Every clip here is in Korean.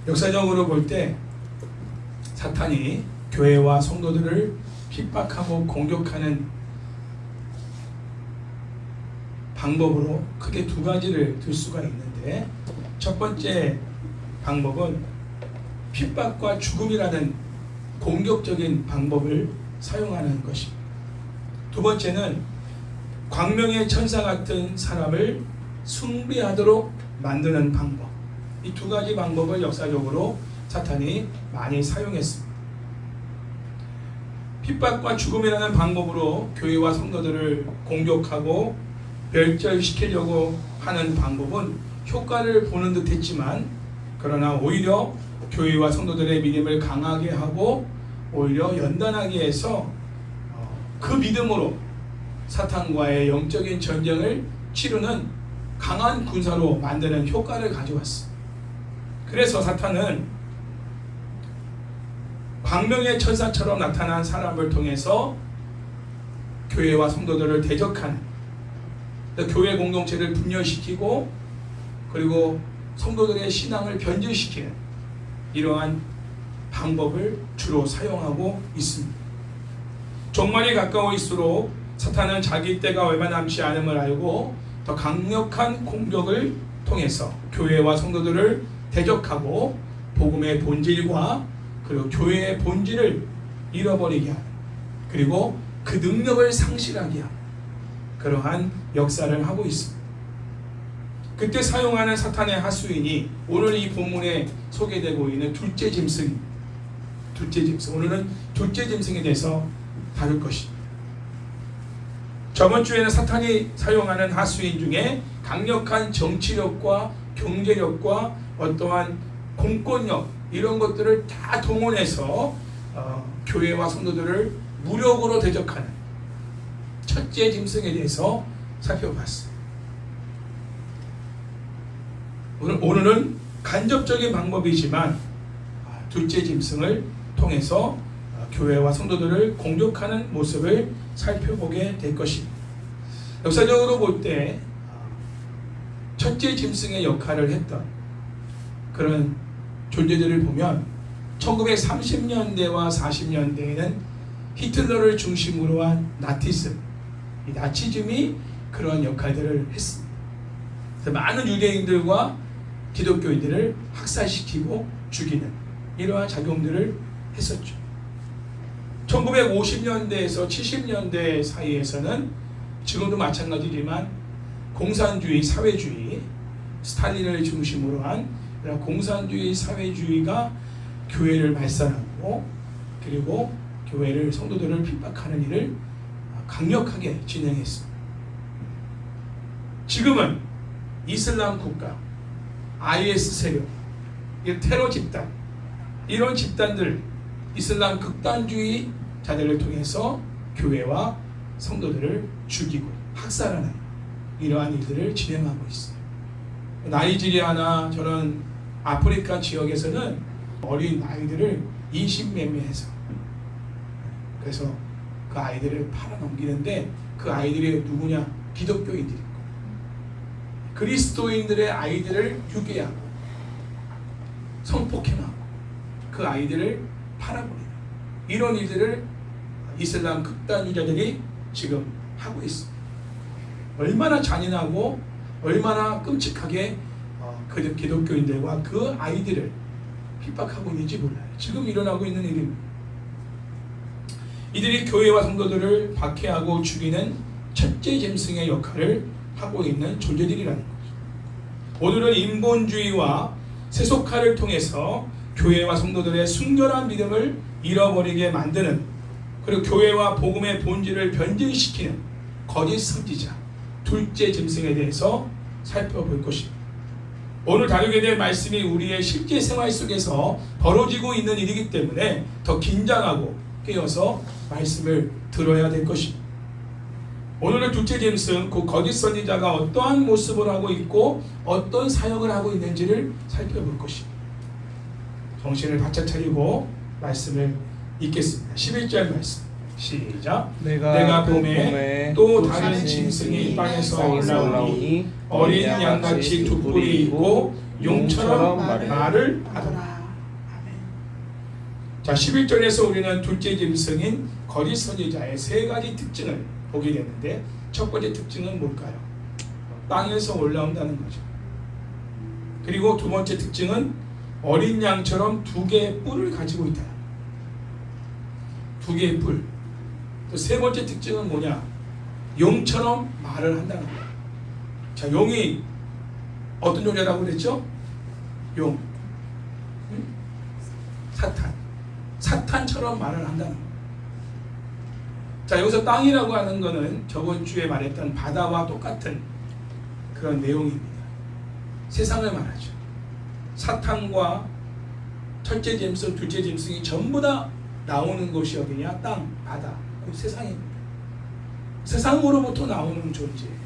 역사적으로 볼 때 사탄이 교회와 성도들을 핍박하고 공격하는 방법으로 크게 두 가지를 들 수가 있는데, 첫 번째 방법은 핍박과 죽음이라는 공격적인 방법을 사용하는 것입니다. 두 번째는 광명의 천사 같은 사람을 숭배하도록 만드는 방법. 이 두 가지 방법을 역사적으로 사탄이 많이 사용했습니다. 핍박과 죽음이라는 방법으로 교회와 성도들을 공격하고 멸절시키려고 하는 방법은 효과를 보는 듯 했지만, 그러나 오히려 교회와 성도들의 믿음을 강하게 하고 오히려 연단하게 해서 그 믿음으로 사탄과의 영적인 전쟁을 치르는 강한 군사로 만드는 효과를 가져왔습니다. 그래서 사탄은 광명의 천사처럼 나타난 사람을 통해서 교회와 성도들을 대적하는, 교회 공동체를 분열시키고 그리고 성도들의 신앙을 변질시키는 이러한 방법을 주로 사용하고 있습니다. 종말이 가까울수록 사탄은 자기 때가 얼마 남지 않음을 알고 더 강력한 공격을 통해서 교회와 성도들을 대적하고 복음의 본질과 그리고 교회의 본질을 잃어버리게 하는, 그리고 그 능력을 상실하게 하는 그러한 역사를 하고 있습니다. 그때 사용하는 사탄의 하수인이 오늘 이 본문에 소개되고 있는 둘째 짐승입니다. 둘째 짐승. 오늘은 둘째 짐승에 대해서 다룰 것입니다. 저번 주에는 사탄이 사용하는 하수인 중에 강력한 정치력과 경제력과 어떠한 공권력 이런 것들을 다 동원해서 교회와 성도들을 무력으로 대적하는 첫째 짐승에 대해서 살펴봤습니다. 오늘은 간접적인 방법이지만 둘째 짐승을 통해서 교회와 성도들을 공격하는 모습을 살펴보게 될 것입니다. 역사적으로 볼 때 첫째 짐승의 역할을 했던 그런 존재들을 보면 1930년대와 40년대에는 히틀러를 중심으로 한 나치즘, 이 나치즘이 그런 역할들을 했습니다. 그래서 많은 유대인들과 기독교인들을 학살시키고 죽이는 이러한 작용들을 했었죠. 1950년대에서 70년대 사이에서는 지금도 마찬가지지만 공산주의, 사회주의, 스탈린을 중심으로 한 공산주의, 사회주의가 교회를 말살하고 그리고 교회를, 성도들을 핍박하는 일을 강력하게 진행했습니다. 지금은 이슬람 국가, IS 세력, 테러 집단, 이런 집단들, 이슬람 극단주의 자들을 통해서 교회와 성도들을 죽이고 학살하는 이러한 일들을 진행하고 있어요. 나이지리아나 저런 아프리카 지역에서는 어린 아이들을 인신매매해서, 그래서 그 아이들을 팔아넘기는데, 그 아이들이 누구냐? 기독교인들이고 그리스도인들의 아이들을 유괴하고 성폭행하고 그 아이들을 팔아버리는 이런 일들을 이슬람 극단주의자들이 지금 하고 있습니다. 얼마나 잔인하고 얼마나 끔찍하게 그 기독교인들과 그 아이들을 핍박하고 있는지 몰라요. 지금 일어나고 있는 일입니다. 이들이 교회와 성도들을 박해하고 죽이는 첫째 짐승의 역할을 하고 있는 존재들이라는 거죠. 오늘은 인본주의와 세속화를 통해서 교회와 성도들의 순결한 믿음을 잃어버리게 만드는, 그리고 교회와 복음의 본질을 변질시키는 거짓 선지자 둘째 짐승에 대해서 살펴볼 것입니다. 오늘 다루게 될 말씀이 우리의 실제 생활 속에서 벌어지고 있는 일이기 때문에 더 긴장하고 깨어서 말씀을 들어야 될 것입니다. 오늘의 둘째 짐승, 그 거짓 선지자가 어떠한 모습을 하고 있고 어떤 사역을 하고 있는지를 살펴볼 것입니다. 정신을 바짝 차리고 말씀을 읽겠습니다. 11절 말씀 시작. 내가 봄에 또 다른 짐승이 땅에서 올라오니 어린 양같이 두 뿔이 있고 용처럼 말을 하더라. 자, 11절에서 우리는 둘째 짐승인 거짓 선지자의 세 가지 특징을 보게 되는데, 첫 번째 특징은 뭘까요? 땅에서 올라온다는 거죠. 그리고 두 번째 특징은 어린 양처럼 두 개의 뿔을 가지고 있다. 두 개의 뿔. 또 세 번째 특징은 뭐냐? 용처럼 말을 한다는 거예요. 자, 용이 어떤 존재라고 그랬죠? 용. 사탄. 사탄처럼 말을 한다는 거예요. 자, 여기서 땅이라고 하는 거는 저번 주에 말했던 바다와 똑같은 그런 내용입니다. 세상을 말하죠. 사탄과 첫째 짐승, 둘째 짐승이 전부 다 나오는 곳이 어디냐? 땅, 바다, 그 세상입니다. 세상으로부터 나오는 존재예요.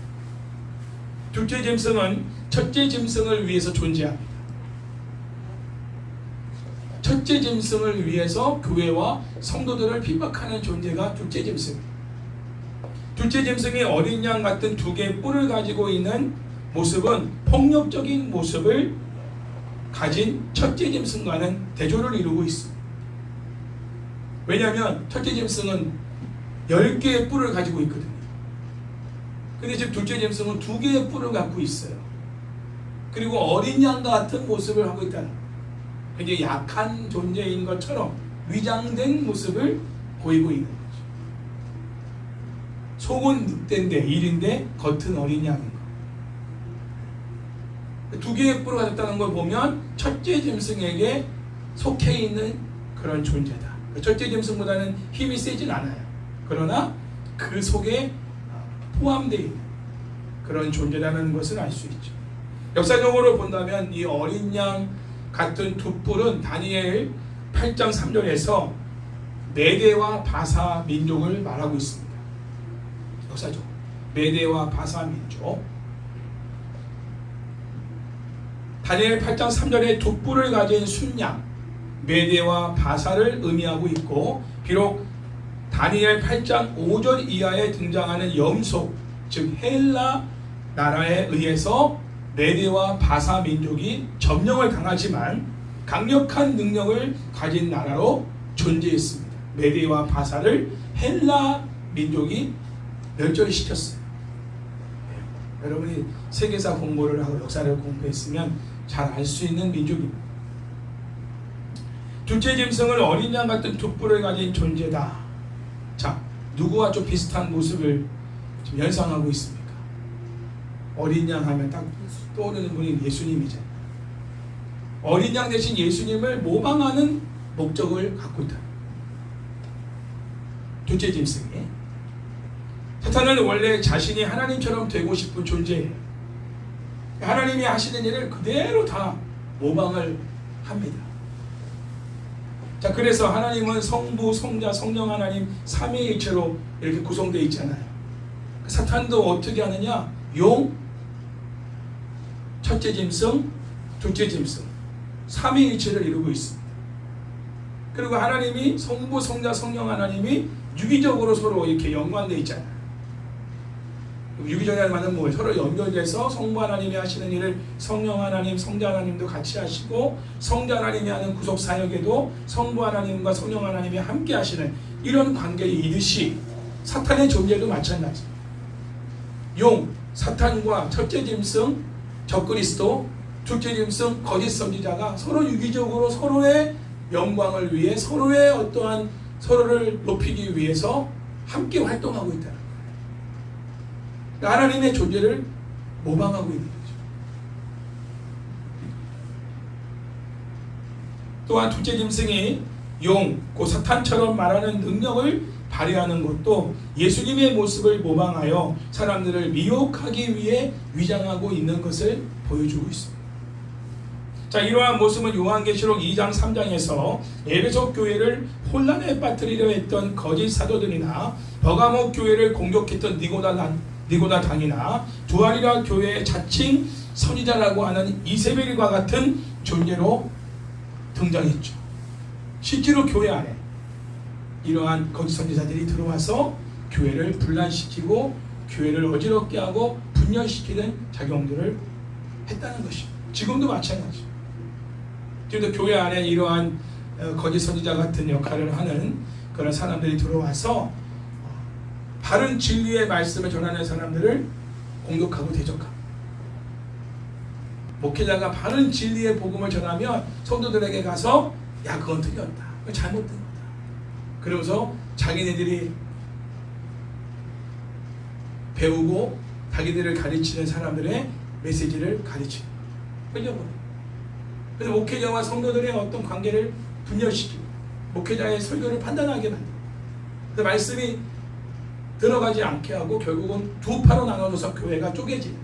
둘째 짐승은 첫째 짐승을 위해서 존재합니다. 첫째 짐승을 위해서 교회와 성도들을 핍박하는 존재가 둘째 짐승. 둘째 짐승이 어린 양 같은 두 개의 뿔을 가지고 있는 모습은 폭력적인 모습을 가진 첫째 짐승과는 대조를 이루고 있습니다. 왜냐하면 첫째 짐승은 10개의 뿔을 가지고 있거든요. 근데 지금 둘째 짐승은 2개의 뿔을 갖고 있어요. 그리고 어린 양과 같은 모습을 하고 있다는 거예요. 굉장히 약한 존재인 것처럼 위장된 모습을 보이고 있는 거죠. 속은 늑대인데, 일인데 겉은 어린 양인 거. 2개의 뿔을 가졌다는 걸 보면 첫째 짐승에게 속해 있는 그런 존재다. 첫째 짐승보다는 힘이 세진 않아요. 그러나 그 속에 포함되어 있는 그런 존재라는 것을 알 수 있죠. 역사적으로 본다면 이 어린 양 같은 두 뿔은 다니엘 8장 3절에서 메대와 바사 민족을 말하고 있습니다. 역사적으로 메대와 바사 민족. 다니엘 8장 3절에 두 뿔을 가진 순양 메대와 바사를 의미하고 있고, 비록 다니엘 8장 5절 이하에 등장하는 염소, 즉 헬라 나라에 의해서 메대와 바사 민족이 점령을 당하지만 강력한 능력을 가진 나라로 존재했습니다. 메대와 바사를 헬라 민족이 멸절시켰어요. 네. 여러분이 세계사 공부를 하고 역사를 공부했으면 잘 알 수 있는 민족입니다. 둘째 짐승은 어린 양 같은 두 뿔을 가진 존재다. 자, 누구와 좀 비슷한 모습을 좀 연상하고 있습니까? 어린 양 하면 딱 떠오르는 분이 예수님이잖아요. 어린 양 대신 예수님을 모방하는 목적을 갖고 있다. 둘째 짐승이. 사탄은 원래 자신이 하나님처럼 되고 싶은 존재예요. 하나님이 하시는 일을 그대로 다 모방을 합니다. 자, 그래서 하나님은 성부, 성자, 성령 하나님 삼위일체로 이렇게 구성되어 있잖아요. 사탄도 어떻게 하느냐? 용, 첫째 짐승, 둘째 짐승, 삼위일체를 이루고 있습니다. 그리고 하나님이 성부, 성자, 성령 하나님이 유기적으로 서로 이렇게 연관되어 있잖아요. 유기적이라는 말은 뭐예요? 서로 연결돼서 성부 하나님이 하시는 일을 성령 하나님, 성자 하나님도 같이 하시고, 성자 하나님이 하는 구속 사역에도 성부 하나님과 성령 하나님이 함께 하시는 이런 관계이듯이 사탄의 존재도 마찬가지. 용, 사탄과 첫째 짐승, 적그리스도, 둘째 짐승, 거짓 선지자가 서로 유기적으로 서로의 영광을 위해, 서로의 어떠한 서로를 높이기 위해서 함께 활동하고 있다. 하나님의 존재를 모방하고 있는 거죠. 또한 둘째 짐승이 용, 그 사탄처럼 말하는 능력을 발휘하는 것도 예수님의 모습을 모방하여 사람들을 미혹하기 위해 위장하고 있는 것을 보여주고 있습니다. 자, 이러한 모습은 요한계시록 2장 3장에서 에베소 교회를 혼란에 빠뜨리려 했던 거짓 사도들이나 버가모 교회를 공격했던 니고다 당이나 두아리라 교회의 자칭 선지자라고 하는 이세벨과 같은 존재로 등장했죠. 실제로 교회 안에 이러한 거짓 선지자들이 들어와서 교회를 분란시키고 교회를 어지럽게 하고 분열시키는 작용들을 했다는 것입니다. 지금도 마찬가지죠. 지금도 교회 안에 이러한 거짓 선지자 같은 역할을 하는 그런 사람들이 들어와서 바른 진리의 말씀을 전하는 사람들을 공격하고 대적하고, 목회자가 바른 진리의 복음을 전하면 성도들에게 가서 야 그건 틀렸다, 그건 잘못된 거다, 그러면서 자기네들이 배우고 자기들을 가르치는 사람들의 메시지를 가르치는 거예요. 그래서 목회자와 성도들의 어떤 관계를 분열시키고 목회자의 설교를 판단하게 만들고, 그 말씀이 들어가지 않게 하고 결국은 두 파로 나눠져서 교회가 쪼개지는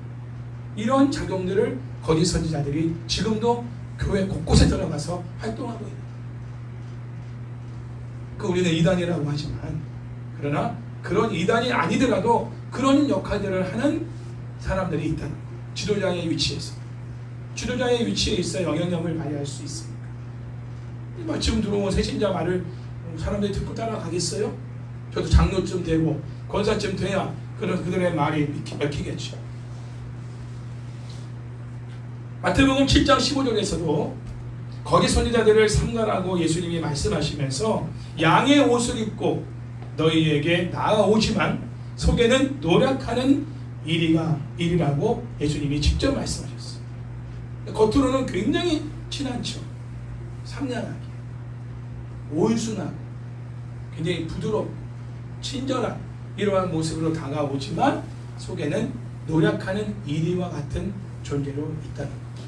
이런 작용들을 거짓 선지자들이 지금도 교회 곳곳에 들어가서 활동하고 있는, 그 우리는 이단이라고 하지만, 그러나 그런 이단이 아니더라도 그런 역할들을 하는 사람들이 있다는 거예요. 지도자의 위치에서, 지도자의 위치에 있어 영향력을 발휘할 수 있습니다. 지금 들어온 새신자 말을 사람들이 듣고 따라가겠어요? 저도 장로쯤 되고 권사쯤 돼야 그들의 말이 먹히겠죠. 마태복음 7장 15절에서도 거짓 선지자들을 삼가라고 예수님이 말씀하시면서 양의 옷을 입고 너희에게 나아오지만 속에는 노력하는 일이라고 예수님이 직접 말씀하셨어요. 겉으로는 굉장히 친한 척, 상냥하게, 온순하고 굉장히 부드럽고 친절한 이러한 모습으로 다가오지만 속에는 노력하는 이리와 같은 존재로 있다는 거죠.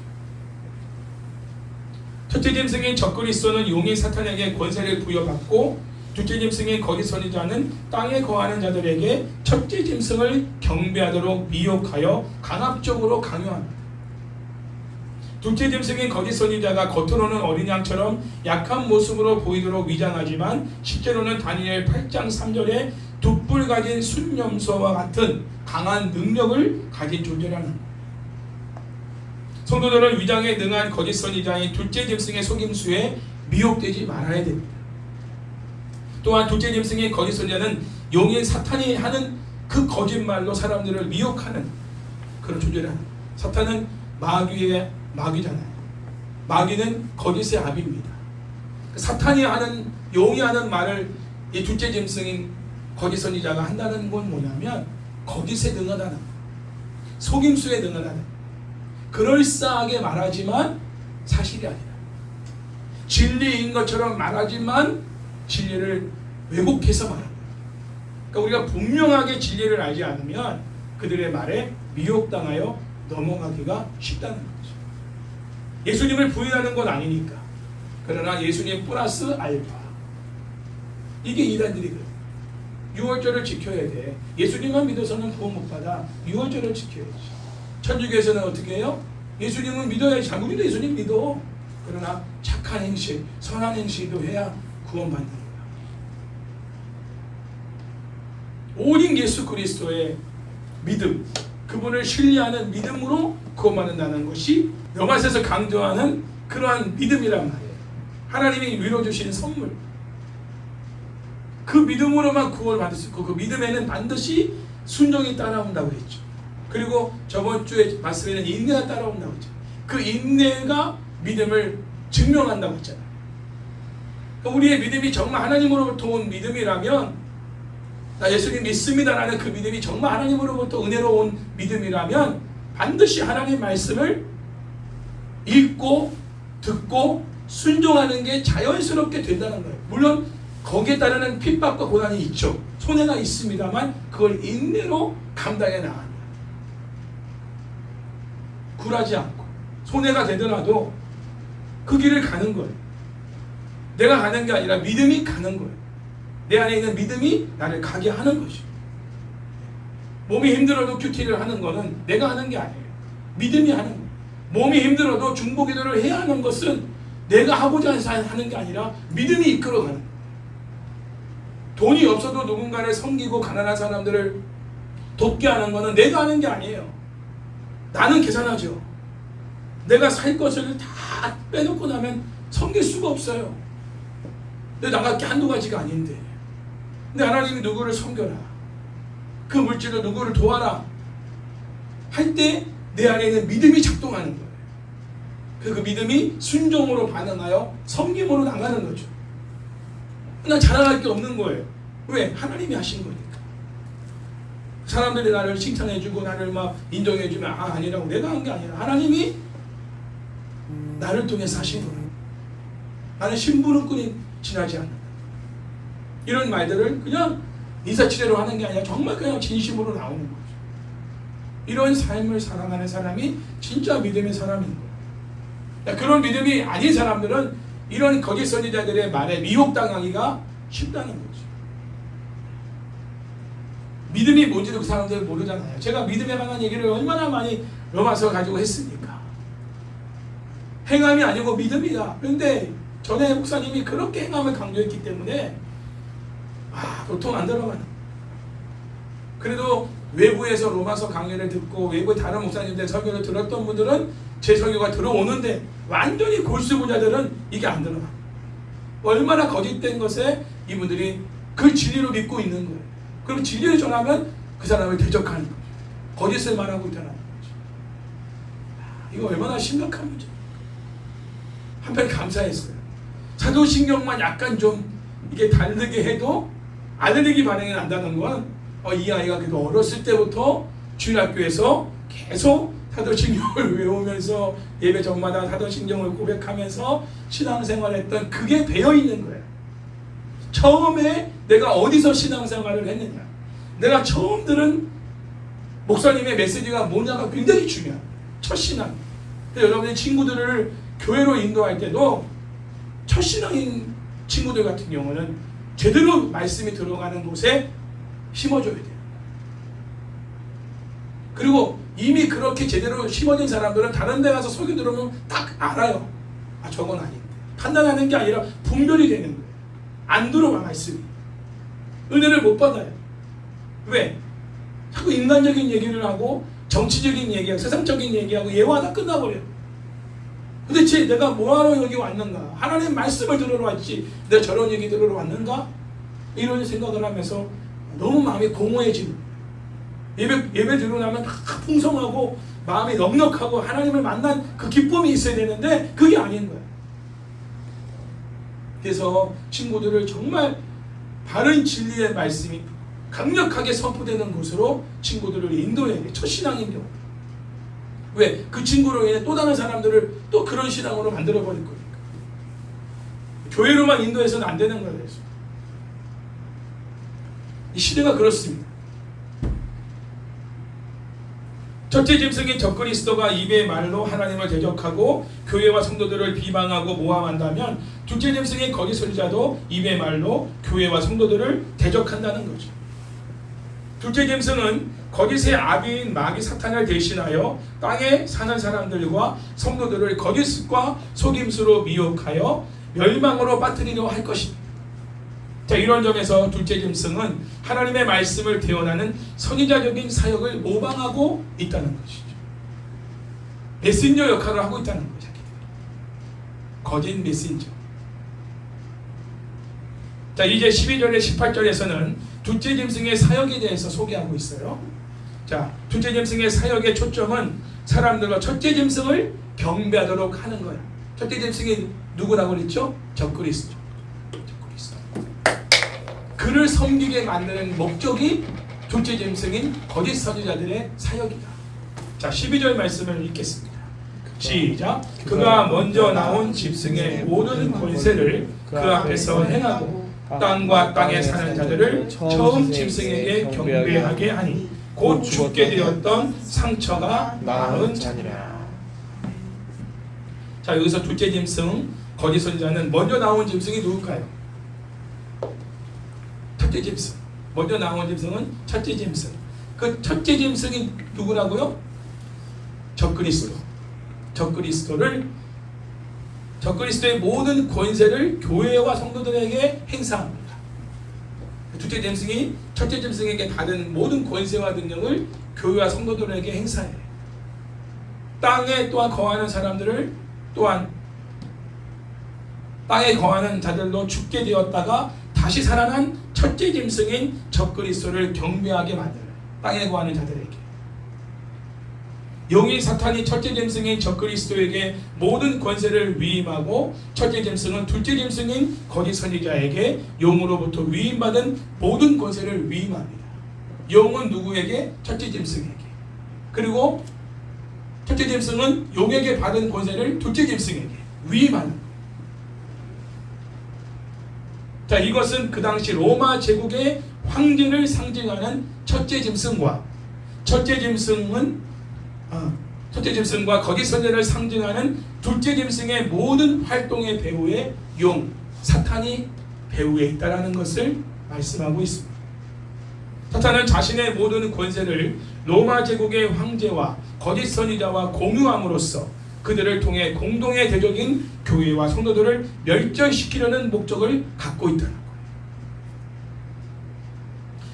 첫째 짐승인 적그리스도는 용인 사탄에게 권세를 부여받고, 둘째 짐승인 거짓 선지자는 땅에 거하는 자들에게 첫째 짐승을 경배하도록 미혹하여 강압적으로 강요합니다. 둘째 짐승인 거짓 선지자가 겉으로는 어린 양처럼 약한 모습으로 보이도록 위장하지만 실제로는 다니엘 8장 3절에 돛불 가진 순념소와 같은 강한 능력을 가진 존재라는 겁니다. 성도들은 위장에 능한 거짓 선지자인 둘째 짐승의 속임수에 미혹되지 말아야 됩니다. 또한 둘째 짐승의 거짓 선지자는 용인 사탄이 하는 그 거짓말로 사람들을 미혹하는 그런 존재라는 거예요. 사탄은 마귀잖아요. 마귀는 거짓의 아비입니다. 사탄이 하는, 용이 하는 말을 이 둘째 짐승인 거짓 선지자가 한다는 건 뭐냐면 거짓에 능하다는 거예요. 속임수에 능하다는 거예요. 그럴싸하게 말하지만 사실이 아니라, 진리인 것처럼 말하지만 진리를 왜곡해서 말하는 거예요. 그러니까 우리가 분명하게 진리를 알지 않으면 그들의 말에 미혹당하여 넘어가기가 쉽다는 거죠. 예수님을 부인하는 건 아니니까. 그러나 예수님 플러스 알파, 이게 이단들이거든요. 유월절을 지켜야 돼. 예수님만 믿어서는 구원 못 받아. 유월절을 지켜야지. 천주교에서는 어떻게 해요? 예수님은 믿어야지. 우리도 예수님 믿어. 그러나 착한 행실, 선한 행실도 해야 구원받는 거야. 오직 예수 그리스도의 믿음, 그분을 신뢰하는 믿음으로 구원받는다는 것이 로마서에서 강조하는 그러한 믿음이란 말이에요. 하나님이 위로 주시는 선물. 그 믿음으로만 구원을 받을 수 있고, 그 믿음에는 반드시 순종이 따라온다고 했죠. 그리고 저번 주에 말씀에는 인내가 따라온다고 했죠. 그 인내가 믿음을 증명한다고 했잖아요. 그러니까 우리의 믿음이 정말 하나님으로부터 온 믿음이라면, 나 예수님 믿습니다라는 그 믿음이 정말 하나님으로부터 은혜로 온 믿음이라면 반드시 하나님의 말씀을 읽고 듣고 순종하는 게 자연스럽게 된다는 거예요. 물론 거기에 따르는 핍박과 고난이 있죠. 손해가 있습니다만 그걸 인내로 감당해 나가는 거예요. 굴하지 않고 손해가 되더라도 그 길을 가는 거예요. 내가 가는 게 아니라 믿음이 가는 거예요. 내 안에 있는 믿음이 나를 가게 하는 것이죠. 몸이 힘들어도 큐티를 하는 거는 내가 하는 게 아니에요. 믿음이 하는 거예요. 몸이 힘들어도 중보기도를 해야 하는 것은 내가 하고자 해서 하는 게 아니라 믿음이 이끌어가는 거예요. 돈이 없어도 누군가를 섬기고 가난한 사람들을 돕게 하는 것은 내가 하는 게 아니에요. 나는 계산하죠. 내가 살 것을 다 빼놓고 나면 섬길 수가 없어요. 근데 나갈 게 한두 가지가 아닌데, 근데 하나님이 누구를 섬겨라, 그 물질로 누구를 도와라 할 때 내 안에 있는 믿음이 작동하는 거예요. 그 믿음이 순종으로 반응하여 섬김으로 나가는 거죠. 난 자랑할 게 없는 거예요. 왜? 하나님이 하신 거니까. 사람들이 나를 칭찬해주고 나를 막 인정해주면 아니라고 내가 한 게 아니라 하나님이 나를 통해서 하신 거예요. 나는 심부름꾼이 지나지 않는다. 이런 말들을 그냥 인사치레로 하는 게 아니라 정말 그냥 진심으로 나오는 거죠. 이런 삶을 살아가는 사람이 진짜 믿음의 사람인 거예요. 그런 믿음이 아닌 사람들은 이런 거짓 선지자들의 말에 미혹당하기가 쉽다는 거죠. 믿음이 뭔지도 그 사람들 모르잖아요. 제가 믿음에 관한 얘기를 얼마나 많이 로마서 가지고 했습니까? 행함이 아니고 믿음이다. 그런데 전에 목사님이 그렇게 행함을 강조했기 때문에 도통 안 들어가는. 그래도 외부에서 로마서 강의를 듣고 외부 다른 목사님들 설교를 들었던 분들은 제 설교가 들어오는데 완전히 골수부자들은 이게 안 들어가. 얼마나 거짓된 것에 이분들이 그 진리로 믿고 있는 거예요. 그럼 진리를 전하면 그 사람을 대적하는 거죠. 거짓을 말하고 있다는 거죠. 이거 얼마나 심각한 문제. 한편 감사했어요. 사도신경만 약간 좀 이게 다르게 해도 알레르기 반응이 난다는 건 이 아이가 그래도 어렸을 때부터 주일학교에서 계속 사도신경을 외우면서 예배 전마다 사도신경을 고백하면서 신앙생활을 했던 그게 배어있는 거예요. 처음에 내가 어디서 신앙생활을 했느냐, 내가 처음 들은 목사님의 메시지가 뭐냐가 굉장히 중요해요. 첫 신앙. 여러분의 친구들을 교회로 인도할 때도 첫 신앙인 친구들 같은 경우는 제대로 말씀이 들어가는 곳에 심어줘야 돼요. 그리고 이미 그렇게 제대로 심어진 사람들은 다른 데 가서 설교 들으면 딱 알아요. 저건 아닌데. 판단하는 게 아니라 분별이 되는 거예요. 안 들어와 말씀이. 은혜를 못 받아요. 왜? 자꾸 인간적인 얘기를 하고 정치적인 얘기하고 세상적인 얘기하고 예화하다 끝나버려요. 도대체 내가 뭐하러 여기 왔는가? 하나님 말씀을 들으러 왔지 내가 저런 얘기 들으러 왔는가? 이런 생각을 하면서 너무 마음이 공허해지는, 예배 들고 나면 다 풍성하고 마음이 넉넉하고 하나님을 만난 그 기쁨이 있어야 되는데 그게 아닌 거예요. 그래서 친구들을 정말 바른 진리의 말씀이 강력하게 선포되는 곳으로 친구들을 인도해야 돼. 첫 신앙인 경우. 왜? 그 친구로 인해 또 다른 사람들을 또 그런 신앙으로 만들어버릴 거니까. 교회로만 인도해서는 안 되는 거예요. 이 시대가 그렇습니다. 첫째 짐승인 적그리스도가 입의 말로 하나님을 대적하고 교회와 성도들을 비방하고 모함한다면 둘째 짐승인 거짓 선지자도 입의 말로 교회와 성도들을 대적한다는 거죠. 둘째 짐승은 거짓의 아비인 마귀 사탄을 대신하여 땅에 사는 사람들과 성도들을 거짓과 속임수로 미혹하여 멸망으로 빠뜨리려 할 것입니다. 자, 이런 점에서 둘째 짐승은 하나님의 말씀을 대언하는 선지자적인 사역을 모방하고 있다는 것이죠. 메신저 역할을 하고 있다는 거죠. 거짓 메신저. 자, 이제 12절에 18절에서는 둘째 짐승의 사역에 대해서 소개하고 있어요. 자, 둘째 짐승의 사역의 초점은 사람들과 첫째 짐승을 경배하도록 하는 거야. 첫째 짐승이 누구라고 그랬죠? 적그리스도. 그를 섬기게 만드는 목적이 둘째 짐승인 거짓 선지자들의 사역이다. 자, 12절 말씀을 읽겠습니다. 시작. 그가 먼저 나온 짐승의 모든 권세를 그 앞에서 행하고 땅과 땅에 사는 자들을 처음 짐승에게 경배하게 하니 곧 죽게 되었던 상처가 나은 자니라. 자, 여기서 둘째 짐승 거짓 선지자는 먼저 나온 짐승이 누굴까요? 첫째 짐승. 먼저 나온 짐승은 첫째 짐승. 그 첫째 짐승이 누구라고요? 적그리스도. 적그리스도의 모든 권세를 교회와 성도들에게 행사합니다. 둘째 짐승이 첫째 짐승에게 받은 모든 권세와 능력을 교회와 성도들에게 행사해요. 땅에 또한 거하는 사람들을 또한 땅에 거하는 자들로 죽게 되었다가 다시 살아난 첫째 짐승인 적그리스도를 경배하게 만들어요. 땅에 거하는 자들에게. 용인 사탄이 첫째 짐승인 적그리스도에게 모든 권세를 위임하고 첫째 짐승은 둘째 짐승인 거짓 선지자에게 용으로부터 위임받은 모든 권세를 위임합니다. 용은 누구에게? 첫째 짐승에게. 그리고 첫째 짐승은 용에게 받은 권세를 둘째 짐승에게 위임하는 거예요. 자, 이것은 그 당시 로마 제국의 황제를 상징하는 첫째 짐승과 첫째 짐승과 거짓 선지자를 상징하는 둘째 짐승의 모든 활동의 배후에 용, 사탄이 배후에 있다라는 것을 말씀하고 있습니다. 사탄은 자신의 모든 권세를 로마 제국의 황제와 거짓 선지자와 공유함으로써 그들을 통해 공동의 대적인 교회와 성도들을 멸절시키려는 목적을 갖고 있다는 거예요.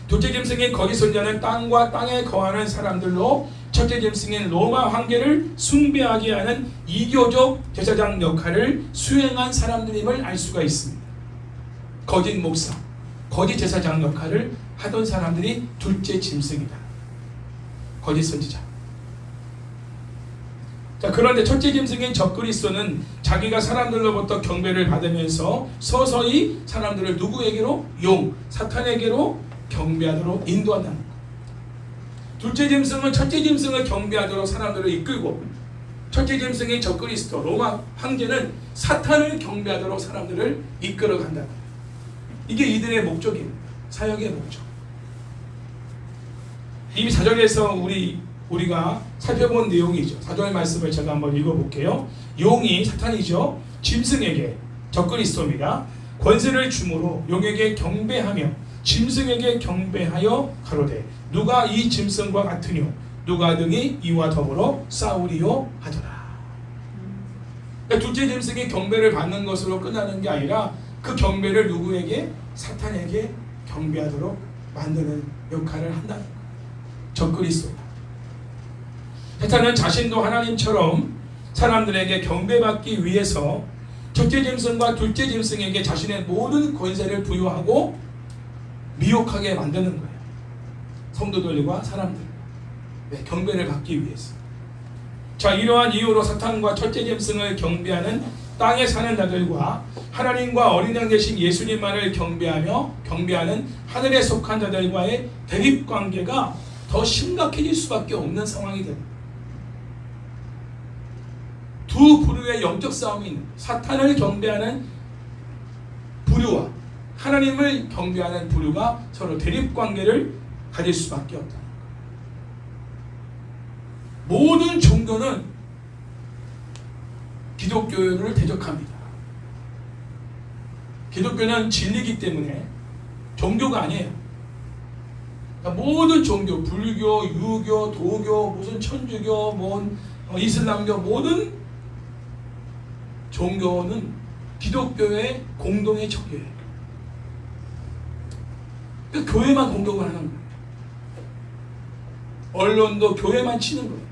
둘째 짐승인 거짓 선지자는 땅과 땅에 거하는 사람들로 첫째 짐승인 로마 황제를 숭배하게 하는 이교적 제사장 역할을 수행한 사람들임을 알 수가 있습니다. 거짓 목사, 거짓 제사장 역할을 하던 사람들이 둘째 짐승이다. 거짓 선지자. 자, 그런데 첫째 짐승인 적그리스도는 자기가 사람들로부터 경배를 받으면서 서서히 사람들을 누구에게로? 용, 사탄에게로 경배하도록 인도한다는 것. 둘째 짐승은 첫째 짐승을 경배하도록 사람들을 이끌고, 첫째 짐승인 적그리스도 로마 황제는 사탄을 경배하도록 사람들을 이끌어 간다. 이게 이들의 목적입니다. 사역의 목적. 이미 4절에서 우리가 살펴본 내용이죠. 4절 말씀을 제가 한번 읽어볼게요. 용이 사탄이죠. 짐승에게, 적그리스도입니다. 권세를 주므로 용에게 경배하며 짐승에게 경배하여 가로되 누가 이 짐승과 같으뇨 누가 등이 이와 더불어 싸우리요 하더라. 그러니까 둘째 짐승이 경배를 받는 것으로 끝나는 게 아니라 그 경배를 누구에게? 사탄에게 경배하도록 만드는 역할을 한다는 거예요. 적그리스도다. 사탄은 자신도 하나님처럼 사람들에게 경배받기 위해서 첫째 짐승과 둘째 짐승에게 자신의 모든 권세를 부여하고 미혹하게 만드는 거예요. 성도들과 사람들. 네, 경배를 받기 위해서. 자, 이러한 이유로 사탄과 첫째 짐승을 경배하는 땅에 사는 자들과 하나님과 어린 양 되신 예수님만을 경배하는 하늘에 속한 자들과의 대립 관계가 더 심각해질 수밖에 없는 상황이 됩니다. 두 부류의 영적 싸움이 있는, 사탄을 경배하는 부류와 하나님을 경배하는 부류가 서로 대립 관계를 가질 수밖에 없다. 모든 종교는 기독교를 대적합니다. 기독교는 진리이기 때문에 종교가 아니에요. 그러니까 모든 종교, 불교, 유교, 도교, 무슨 천주교, 이슬람교, 모든 종교는 기독교의 공동의 적이에요. 그러니까 교회만 공격을 하는 거예요. 언론도 교회만 치는 거예요.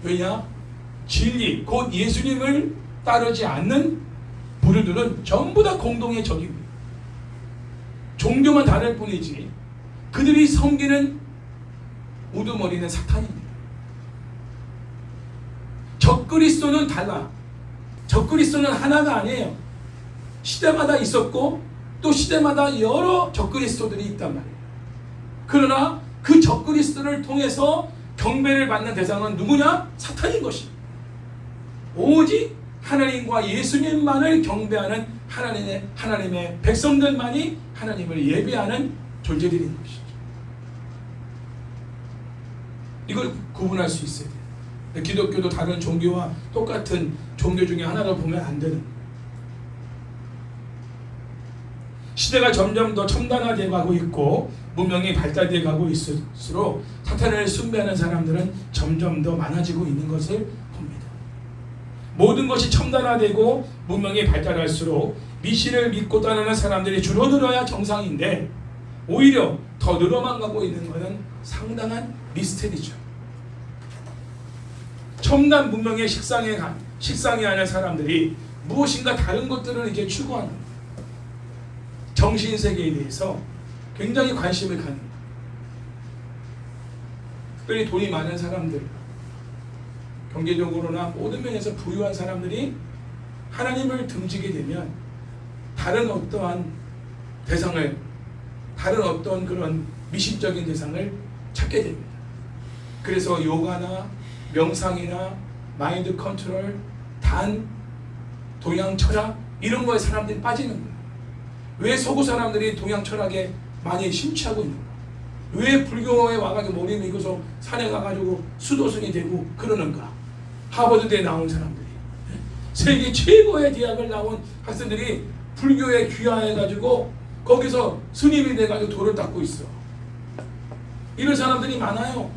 왜냐? 진리, 곧 예수님을 따르지 않는 부류들은 전부 다 공동의 적입니다. 종교만 다를 뿐이지 그들이 섬기는 우두머리는 사탄입니다. 적그리스도는 달라. 적그리스도는 하나가 아니에요. 시대마다 있었고 또 시대마다 여러 적그리스도들이 있단 말이에요. 그러나 그 적그리스도를 통해서 경배를 받는 대상은 누구냐? 사탄인 것입니다. 오직 하나님과 예수님만을 경배하는 하나님의 백성들만이 하나님을 예배하는 존재들인 것이죠. 이걸 구분할 수 있어야 돼요. 기독교도 다른 종교와 똑같은 종교 중에 하나로 보면 안 되는 거예요. 시대가 점점 더 첨단화되어 가고 있고 문명이 발달되어 가고 있을수록 사탄을 숭배하는 사람들은 점점 더 많아지고 있는 것을 봅니다. 모든 것이 첨단화되고 문명이 발달할수록 미신을 믿고 따르는 사람들이 줄어들어야 정상인데 오히려 더 늘어만 가고 있는 것은 상당한 미스테리죠. 첨단 문명의 식상에 하는 사람들이 무엇인가 다른 것들을 이제 추구하는 거예요. 정신세계에 대해서 굉장히 관심을 갖는 거예요. 특별히 돈이 많은 사람들, 경제적으로나 모든 면에서 부유한 사람들이 하나님을 등지게 되면 다른 어떠한 대상을, 다른 어떤 그런 미신적인 대상을 찾게 됩니다. 그래서 요가나 명상이나 마인드 컨트롤, 단, 동양 철학 이런 거에 사람들이 빠지는 거예요. 왜 서구 사람들이 동양 철학에 많이 심취하고 있는 거예요? 왜 불교에 와가지고 머리 밀고서 산에 가가지고 수도승이 되고 그러는가? 하버드대에 나온 사람들이, 세계 최고의 대학을 나온 학생들이 불교에 귀화해가지고 거기서 스님이 돼가지고 돌을 닦고 있어. 이런 사람들이 많아요.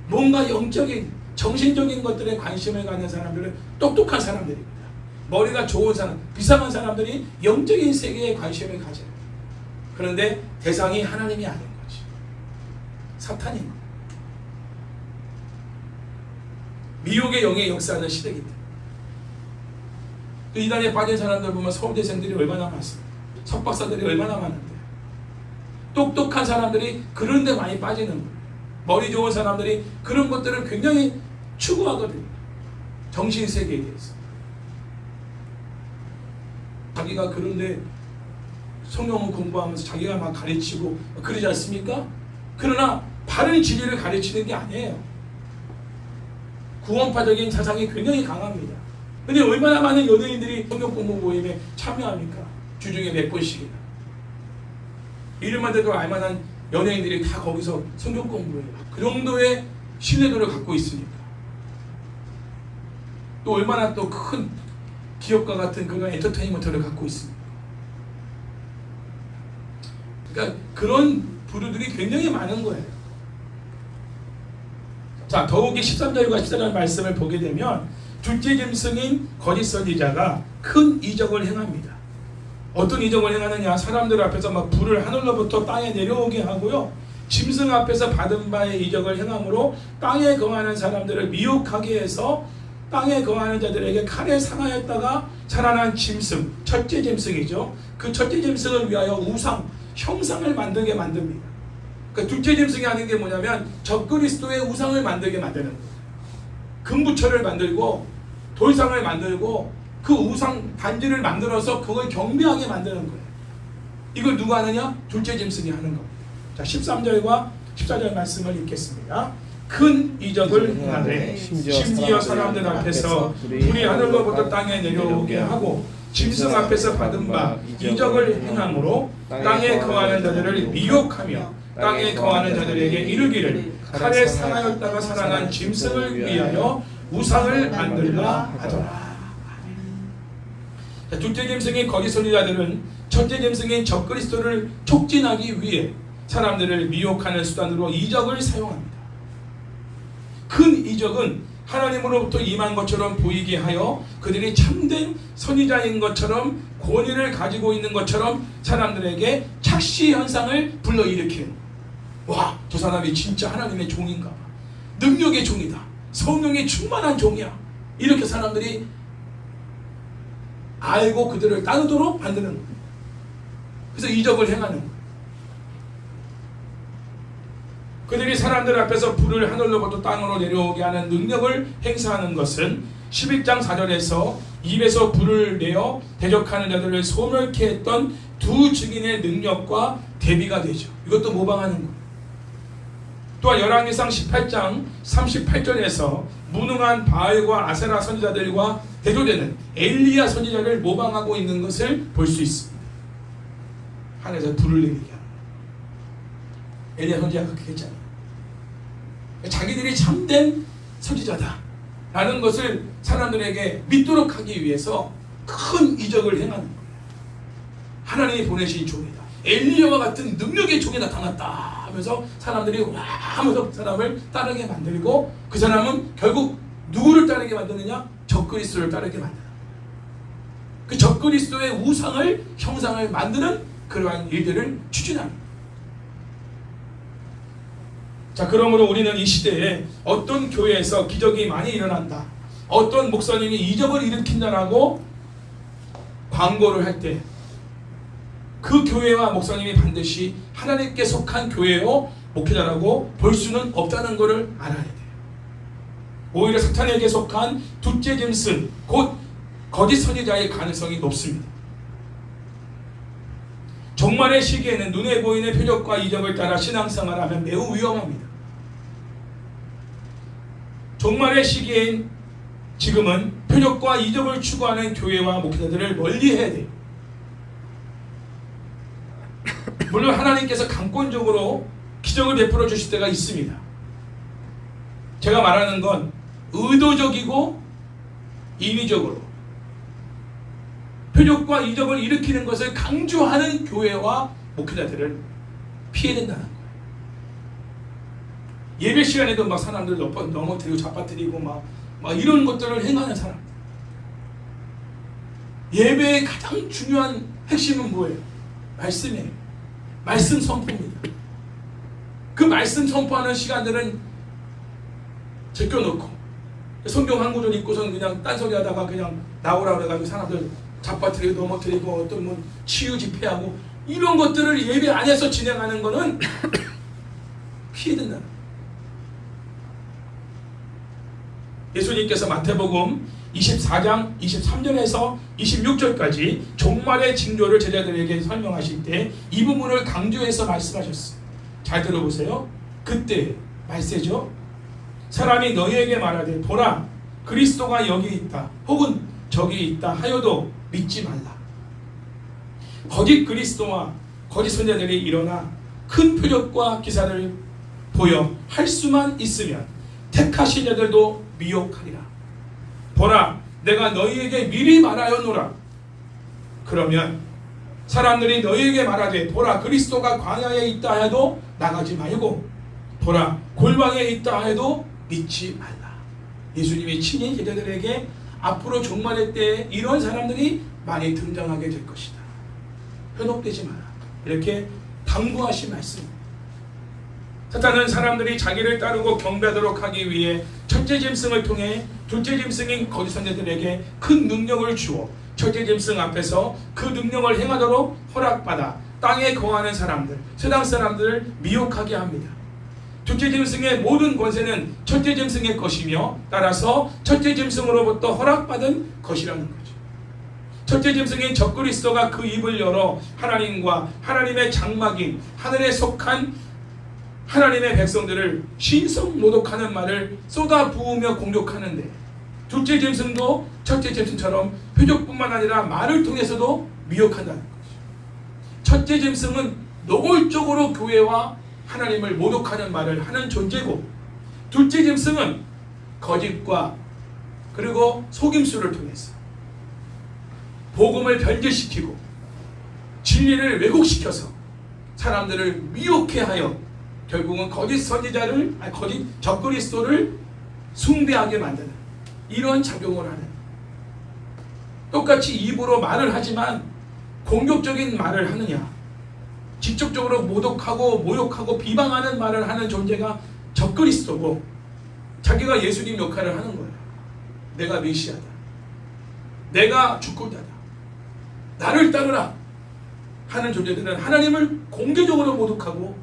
뭔가 영적인, 정신적인 것들에 관심을 갖는 사람들은 똑똑한 사람들입니다. 머리가 좋은 사람, 비상한 사람들이 영적인 세계에 관심을 가져요. 그런데 대상이 하나님이 아닌 거지. 사탄인 거예요. 미혹의 영의 역사하는 시대입니다. 이단에 빠진 사람들 보면 서울대생들이 얼마나 많습니까? 석박사들이 얼마나 많은데. 똑똑한 사람들이 그런 데 많이 빠지는 거예요. 머리 좋은 사람들이 그런 것들을 굉장히 추구하거든요. 정신세계에 대해서. 자기가 그런데 성경을 공부하면서 자기가 막 가르치고 그러지 않습니까? 그러나 바른 진리를 가르치는 게 아니에요. 구원파적인 사상이 굉장히 강합니다. 근데 얼마나 많은 연예인들이 성경 공부 모임에 참여합니까? 주중에 몇 번씩이나. 이름만 대도 알만한 연예인들이 다 거기서 성경 공부해요. 그 정도의 신뢰도를 갖고 있으니까. 또 얼마나 또 큰 기업가 같은 그런 엔터테인먼트를 갖고 있습니다. 그러니까 그런 부류들이 굉장히 많은 거예요. 자, 더욱이 13절과 14절 말씀을 보게 되면 둘째 짐승인 거짓 선지자가 큰 이적을 행합니다. 어떤 이적을 행하느냐? 사람들 앞에서 막 불을 하늘로부터 땅에 내려오게 하고요, 짐승 앞에서 받은 바의 이적을 행함으로 땅에 거하는 사람들을 미혹하게 해서 땅에 거하는 자들에게 칼에 상하였다가 살아난 짐승, 첫째 짐승이죠. 그 첫째 짐승을 위하여 우상, 형상을 만들게 만듭니다. 그러니까 둘째 짐승이 하는 게 뭐냐면 적그리스도의 우상을 만들게 만드는 거예요. 금부처를 만들고 돌상을 만들고 그 우상 반지를 만들어서 그걸 경배하게 만드는 거예요. 이걸 누가 하느냐? 둘째 짐승이 하는 겁니다. 자, 13절과 14절 말씀을 읽겠습니다. 큰 이적을 행하되 심지어 사람들 앞에서 불이 하늘로부터 땅에 내려오게 하고 짐승 앞에서 받은 바 이적을 행함으로 땅에 거하는 자들을 미혹하며 땅에 거하는 자들에게 이르기를 칼에 상하였다가 살아난 짐승을 위하여 우상을 만들라 하더라. 둘째 짐승인 거짓 선지자들은 첫째 짐승인 적그리스도를 촉진하기 위해 사람들을 미혹하는 수단으로 이적을 사용합니다. 큰 이적은 하나님으로부터 임한 것처럼 보이게 하여 그들이 참된 선지자인 것처럼 권위를 가지고 있는 것처럼 사람들에게 착시 현상을 불러일으키는, 와, 저 사람이 진짜 하나님의 종인가 봐, 능력의 종이다, 성령이 충만한 종이야, 이렇게 사람들이 알고 그들을 따르도록 만드는 거예요. 그래서 이적을 행하는 거예요. 그들이 사람들 앞에서 불을 하늘로부터 땅으로 내려오게 하는 능력을 행사하는 것은 11장 4절에서 입에서 불을 내어 대적하는 자들을 소멸케 했던 두 증인의 능력과 대비가 되죠. 이것도 모방하는 거예요. 또한 열왕기상 18장 38절에서 무능한 바알과 아세라 선지자들과 대조되는 엘리야 선지자를 모방하고 있는 것을 볼 수 있습니다. 하늘에서 불을 내리게 하는 거예요. 엘리야 선지자가 그렇게 했잖아요. 자기들이 참된 선지자다 라는 것을 사람들에게 믿도록 하기 위해서 큰 이적을 행하는 거예요. 하나님이 보내신 종이다, 엘리야와 같은 능력의 종이 나타났다 하면서 사람들이 와 하면서 사람을 따르게 만들고, 그 사람은 결국 누구를 따르게 만드느냐? 적그리스도를 따르게 만드는 거예요. 그 적그리스도의 우상을, 형상을 만드는 그러한 일들을 추진하는 거예요. 자, 그러므로 우리는 이 시대에 어떤 교회에서 기적이 많이 일어난다, 어떤 목사님이 이적을 일으킨다라고 광고를 할 때 그 교회와 목사님이 반드시 하나님께 속한 교회요 목회자라고 볼 수는 없다는 것을 알아야 돼요. 오히려 사탄에게 속한 둘째 짐승, 곧 거짓 선지자의 가능성이 높습니다. 종말의 시기에는 눈에 보이는 표적과 이적을 따라 신앙생활하면 매우 위험합니다. 종말의 시기엔 지금은 표적과 이적을 추구하는 교회와 목회자들을 멀리해야 돼요. 물론 하나님께서 강권적으로 기적을 베풀어 주실 때가 있습니다. 제가 말하는 건 의도적이고 인위적으로 표적과 이적을 일으키는 것을 강조하는 교회와 목회자들을 피해야 된다는 거예요. 예배 시간에도 막 사람들 넘어뜨리고 잡아뜨리고 막 이런 것들을 행하는 사람들. 예배의 가장 중요한 핵심은 뭐예요? 말씀이에요. 말씀 선포입니다. 그 말씀 선포하는 시간들은 제껴놓고 성경 한 구절 읽고선 그냥 딴소리 하다가 그냥 나오라 그래가지고 사람들 잡아뜨리고 넘어뜨리고 어떤 뭐 치유 집회하고 이런 것들을 예배 안에서 진행하는 거는 피해야 된다는 거예요. 예수님께서 마태복음 24장 23절에서 26절까지 종말의 징조를 제자들에게 설명하실 때 이 부분을 강조해서 말씀하셨어요. 잘 들어보세요. 그때 말세죠. 사람이 너희에게 말하되 보라 그리스도가 여기 있다 혹은 저기 있다 하여도 믿지 말라. 거짓 그리스도와 거짓 선지자들이 일어나 큰 표적과 기사를 보여 할 수만 있으면 택하신 자들도 미혹하리라. 보라 내가 너희에게 미리 말하였노라. 그러면 사람들이 너희에게 말하되 보라 그리스도가 광야에 있다 해도 나가지 말고 보라 골방에 있다 해도 믿지 말라. 예수님이 친히 제자들에게 앞으로 종말의 때에 이런 사람들이 많이 등장하게 될 것이다. 현혹되지 마라. 이렇게 당부하신 말씀입니다. 사탄은 사람들이 자기를 따르고 경배하도록 하기 위해 첫째 짐승을 통해 둘째 짐승인 거짓 선지자들에게 큰 능력을 주어 첫째 짐승 앞에서 그 능력을 행하도록 허락받아 땅에 거하는 사람들, 세상 사람들을 미혹하게 합니다. 둘째 짐승의 모든 권세는 첫째 짐승의 것이며 따라서 첫째 짐승으로부터 허락받은 것이라는 거죠. 첫째 짐승인 적그리스도가 그 입을 열어 하나님과 하나님의 장막인 하늘에 속한 하나님의 백성들을 신성 모독하는 말을 쏟아 부으며 공격하는데 둘째 짐승도 첫째 짐승처럼 표적뿐만 아니라 말을 통해서도 미혹한다는 거죠. 첫째 짐승은 노골적으로 교회와 하나님을 모독하는 말을 하는 존재고 둘째 짐승은 거짓과 그리고 속임수를 통해서 복음을 변질시키고 진리를 왜곡시켜서 사람들을 미혹해 하여 결국은 거짓 선지자를 거짓 적그리스도를 숭배하게 만드는 이런 작용을 하는 똑같이 입으로 말을 하지만 공격적인 말을 하느냐 직접적으로 모독하고 모욕하고 비방하는 말을 하는 존재가 적그리스도고 자기가 예수님 역할을 하는 거예요. 내가 메시아다. 내가 주권자다. 나를 따르라 하는 존재들은 하나님을 공개적으로 모독하고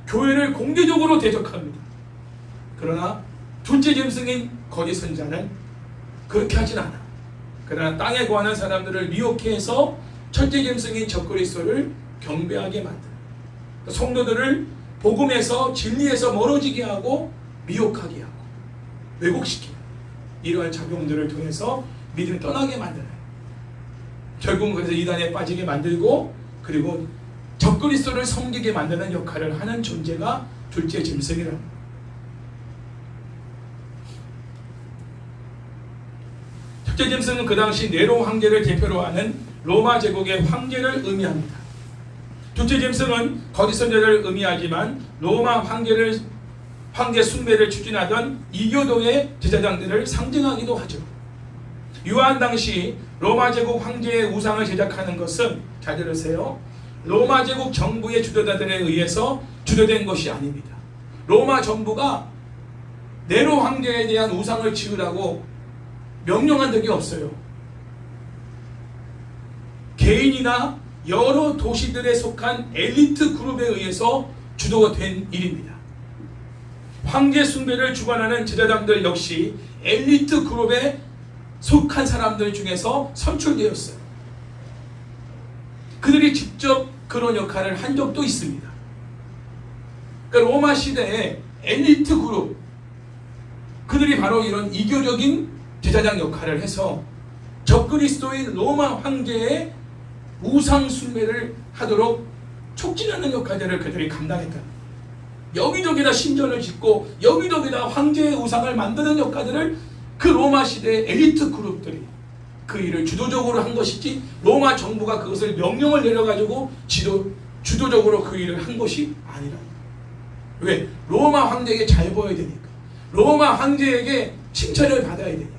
교회를 공개적으로 대적합니다. 그러나 둘째 짐승인 거짓 선지자는 그렇게 하진 않아. 그러나 땅에 거하는 사람들을 미혹해 해서 첫째 짐승인 적그리스도를 경배하게 만드는 성도들을 복음에서 진리에서 멀어지게 하고 미혹하게 하고 왜곡시키는 이러한 작용들을 통해서 믿음을 떠나게 만드는 결국은 그래서 이단에 빠지게 만들고 그리고 적그리스도를 섬기게 만드는 역할을 하는 존재가 둘째 짐승이라는 거예요. 첫째 짐승은 그 당시 네로 황제를 대표로 하는 로마 제국의 황제를 의미합니다. 둘째 짐승은 거짓 선지자를 의미하지만 로마 황제 숭배를 추진하던 이교도의 제사장들을 상징하기도 하죠. 유한 당시 로마 제국 황제의 우상을 제작하는 것은 잘 들으세요. 로마 제국 정부의 주도자들에 의해서 주도된 것이 아닙니다. 로마 정부가 네로 황제에 대한 우상을 지으라고 명령한 적이 없어요. 개인이나 여러 도시들에 속한 엘리트 그룹에 의해서 주도가 된 일입니다. 황제 숭배를 주관하는 제사장들 역시 엘리트 그룹에 속한 사람들 중에서 선출되었어요. 그들이 직접 그런 역할을 한 적도 있습니다. 그러니까 로마 시대의 엘리트 그룹, 그들이 바로 이런 이교적인 제사장 역할을 해서 적그리스도인 로마 황제의 우상 숭배를 하도록 촉진하는 역할들을 그들이 감당했다. 여기저기다 신전을 짓고 여기저기다 황제의 우상을 만드는 역할들을 그 로마 시대의 엘리트 그룹들이 그 일을 주도적으로 한 것이지, 로마 정부가 그것을 명령을 내려가지고 주도적으로 그 일을 한 것이 아니라. 왜? 로마 황제에게 잘 보여야 되니까. 로마 황제에게 칭찬을 받아야 되니까.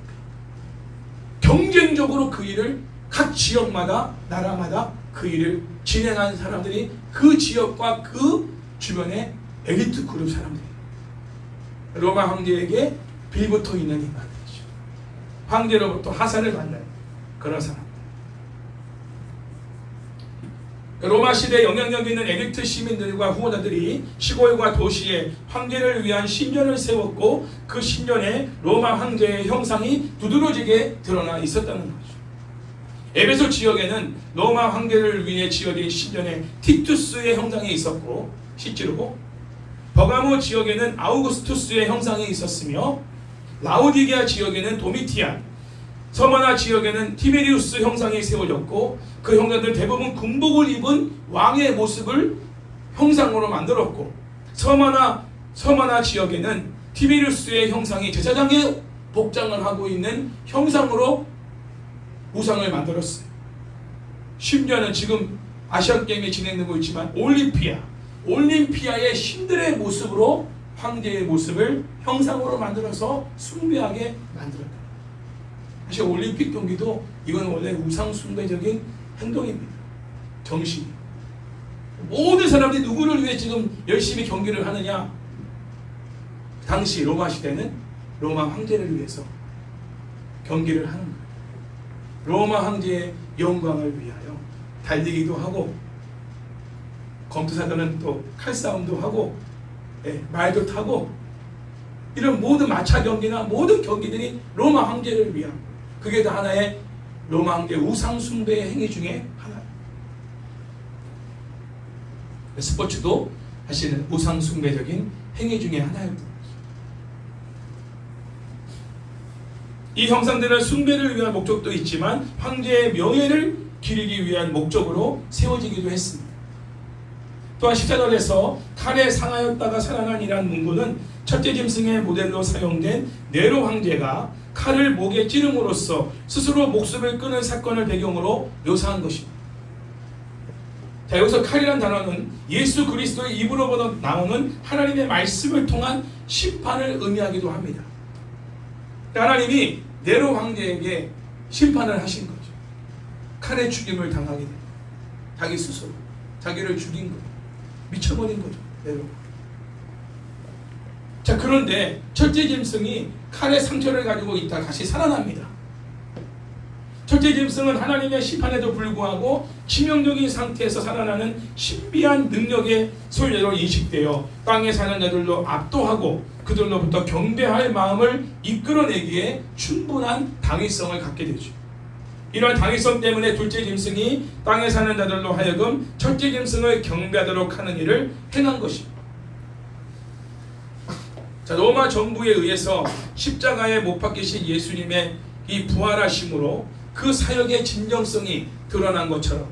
경쟁적으로 그 일을 각 지역마다, 나라마다 그 일을 진행한 사람들이 그 지역과 그 주변의 엘리트 그룹 사람들이 로마 황제에게 빌붙어 있는 인간들이죠. 황제로부터 하산을 받는 그런 사람들. 로마 시대에 영향력 있는 엘리트 시민들과 후원자들이 시골과 도시에 황제를 위한 신전을 세웠고, 그 신전에 로마 황제의 형상이 두드러지게 드러나 있었다는 거죠. 에베소 지역에는 로마 황제를 위해 지어진 신전에 티투스의 형상이 있었고, 실제로 버가모 지역에는 아우구스투스의 형상이 있었으며, 라오디게아 지역에는 도미티안, 서머나 지역에는 티베리우스 형상이 세워졌고, 그 형상들은 대부분 군복을 입은 왕의 모습을 형상으로 만들었고, 서머나 지역에는 티베리우스의 형상이 제사장의 복장을 하고 있는 형상으로 우상을 만들었어요. 심지어는 지금 아시안게임이 진행되고 있지만 올림피아의 신들의 모습으로 황제의 모습을 형상으로 만들어서 숭배하게 만들었다. 사실 올림픽 경기도 이건 원래 우상 숭배적인 행동입니다. 정신. 모든 사람들이 누구를 위해 지금 열심히 경기를 하느냐? 당시 로마 시대는 로마 황제를 위해서 경기를 하는 거예요. 로마 황제의 영광을 위하여 달리기도 하고, 검투사들은 또 칼싸움도 하고, 말도 타고, 이런 모든 마차 경기나 모든 경기들이 로마 황제를 위한, 그게 다 하나의 로마 황제 우상 숭배의 행위 중에 하나. 스포츠도 사실은 우상 숭배적인 행위 중에 하나일 뿐이죠. 이 형상들은 숭배를 위한 목적도 있지만 황제의 명예를 기리기 위한 목적으로 세워지기도 했습니다. 또한 14절에서 칼에 상하였다가 살아난 이란 문구는 첫째 짐승의 모델로 사용된 네로 황제가 칼을 목에 찌름으로써 스스로 목숨을 끊은 사건을 배경으로 묘사한 것입니다. 자, 여기서 칼이란 단어는 예수 그리스도의 입으로부터 나오는 하나님의 말씀을 통한 심판을 의미하기도 합니다. 하나님이 네로 황제에게 심판을 하신 거죠. 칼에 죽임을 당하게 됩니다. 자기 스스로 자기를 죽인 거예요. 미쳐버린 거죠, 네로. 자, 그런데 첫째 짐승이 칼의 상처를 가지고 있다 다시 살아납니다. 첫째 짐승은 하나님의 심판에도 불구하고 치명적인 상태에서 살아나는 신비한 능력의 소유자로 인식되어 땅에 사는 자들로 압도하고 그들로부터 경배할 마음을 이끌어내기에 충분한 당위성을 갖게 되죠. 이런 당위성 때문에 둘째 짐승이 땅에 사는 자들로 하여금 첫째 짐승을 경배하도록 하는 일을 행한 것입니다. 자, 로마 정부에 의해서 십자가에 못 박히신 예수님의 이 부활하심으로 그 사역의 진정성이 드러난 것처럼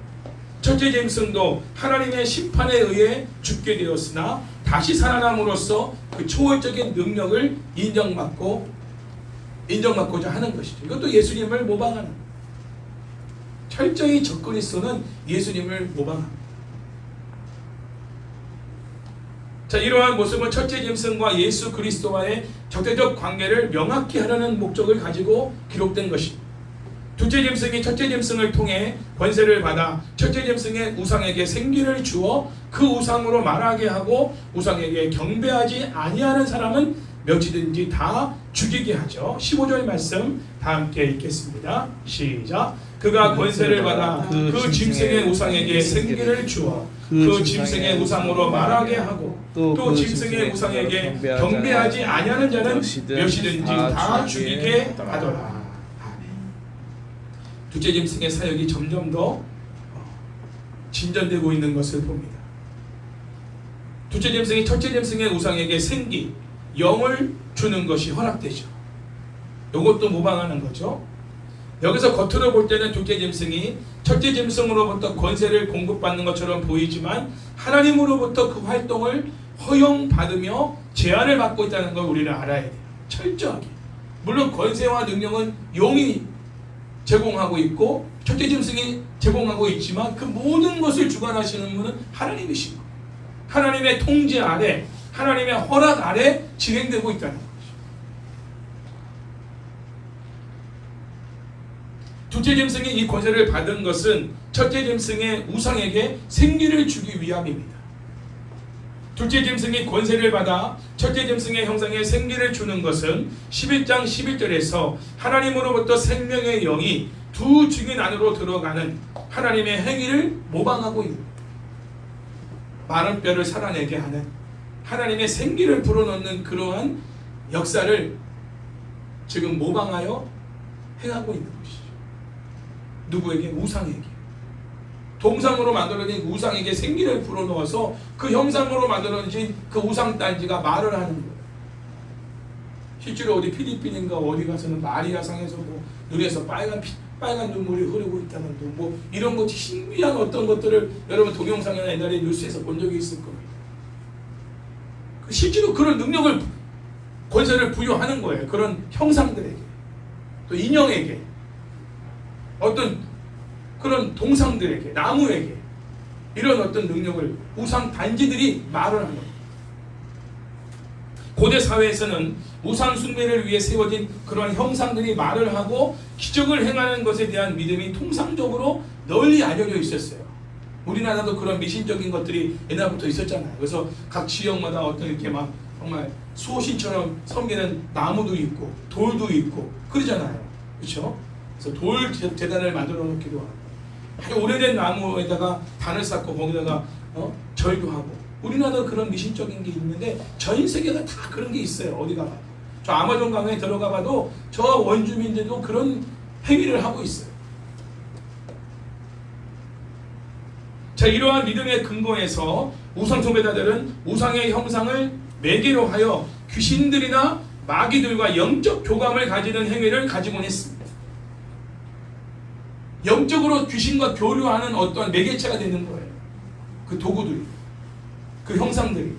첫째 짐승도 하나님의 심판에 의해 죽게 되었으나 다시 살아남으로써 그 초월적인 능력을 인정받고자 하는 것이죠. 이것도 예수님을 모방하는, 철저히 적그리스도는 예수님을 모방합니다. 자, 이러한 모습은 첫째 짐승과 예수 그리스도와의 적대적 관계를 명확히 하려는 목적을 가지고 기록된 것입니다. 둘째 짐승이 첫째 짐승을 통해 권세를 받아 첫째 짐승의 우상에게 생기를 주어 그 우상으로 말하게 하고 우상에게 경배하지 아니하는 사람은 몇이든지 다 죽이게 하죠. 15절 말씀 다 함께 읽겠습니다. 시작. 그가 권세를 받아 그 짐승의 우상에게 생기를 주어 그 짐승의 우상으로 말하게 하고 또 짐승의 우상에게 경배하지 아니하는 자는 몇이든지 다 죽이게 하더라. 둘째 짐승의 사역이 점점 더 진전되고 있는 것을 봅니다. 둘째 짐승이 첫째 짐승의 우상에게 생기, 영을 주는 것이 허락되죠. 이것도 모방하는 거죠. 여기서 겉으로 볼 때는 둘째 짐승이 첫째 짐승으로부터 권세를 공급받는 것처럼 보이지만 하나님으로부터 그 활동을 허용받으며 제한을 받고 있다는 걸 우리는 알아야 돼요. 철저하게. 물론 권세와 능력은 용이 제공하고 있고 첫째 짐승이 제공하고 있지만 그 모든 것을 주관하시는 분은 하나님이신 거예요. 하나님의 통제 아래, 하나님의 허락 아래 진행되고 있다는 거죠. 둘째 짐승이 이 권세를 받은 것은 첫째 짐승의 우상에게 생기를 주기 위함입니다. 둘째 짐승이 권세를 받아 첫째 짐승의 형상에 생기를 주는 것은 11장 11절에서 하나님으로부터 생명의 영이 두 증인 안으로 들어가는 하나님의 행위를 모방하고 있는 거예요. 마른 뼈를 살아내게 하는 하나님의 생기를 불어넣는 그러한 역사를 지금 모방하여 행하고 있는 것이죠. 누구에게? 우상에게. 동상으로 만들어진 우상에게 생기를 불어넣어서 그 형상으로 만들어진 그 우상단지가 말을 하는 거예요. 실제로 어디 필리핀인가 어디 가서는 마리아상에서 뭐 눈에서 빨간 눈물이 흐르고 있다는 둥, 뭐 이런 것 신비한 어떤 것들을 여러분 동영상이나 옛날에 뉴스에서 본 적이 있을 겁니다. 실제로 그런 능력을 권세를 부여하는 거예요. 그런 형상들에게, 또 인형에게, 어떤 그런 동상들에게, 나무에게 이런 어떤 능력을 우상 단지들이 말을 하는 거예요. 고대 사회에서는 우상 숭배를 위해 세워진 그런 형상들이 말을 하고 기적을 행하는 것에 대한 믿음이 통상적으로 널리 알려져 있었어요. 우리나라도 그런 미신적인 것들이 옛날부터 있었잖아요. 그래서 각 지역마다 어떤 이렇게 막 정말 수호신처럼 섬기는 나무도 있고 돌도 있고 그러잖아요. 그렇죠? 그래서 돌 재단을 만들어 놓기도 하고 아주 오래된 나무에다가 단을 쌓고 거기다가 절도 하고. 우리나라도 그런 미신적인 게 있는데 전 세계가 다 그런 게 있어요. 어디 가봐. 저 아마존 강에 들어가 봐도 저 원주민들도 그런 행위를 하고 있어요. 자, 이러한 믿음의 근거에서 우상 숭배자들은 우상의 형상을 매개로 하여 귀신들이나 마귀들과 영적 교감을 가지는 행위를 가지곤 했습니다. 영적으로 귀신과 교류하는 어떠한 매개체가 되는 거예요. 그 도구들이, 그 형상들이.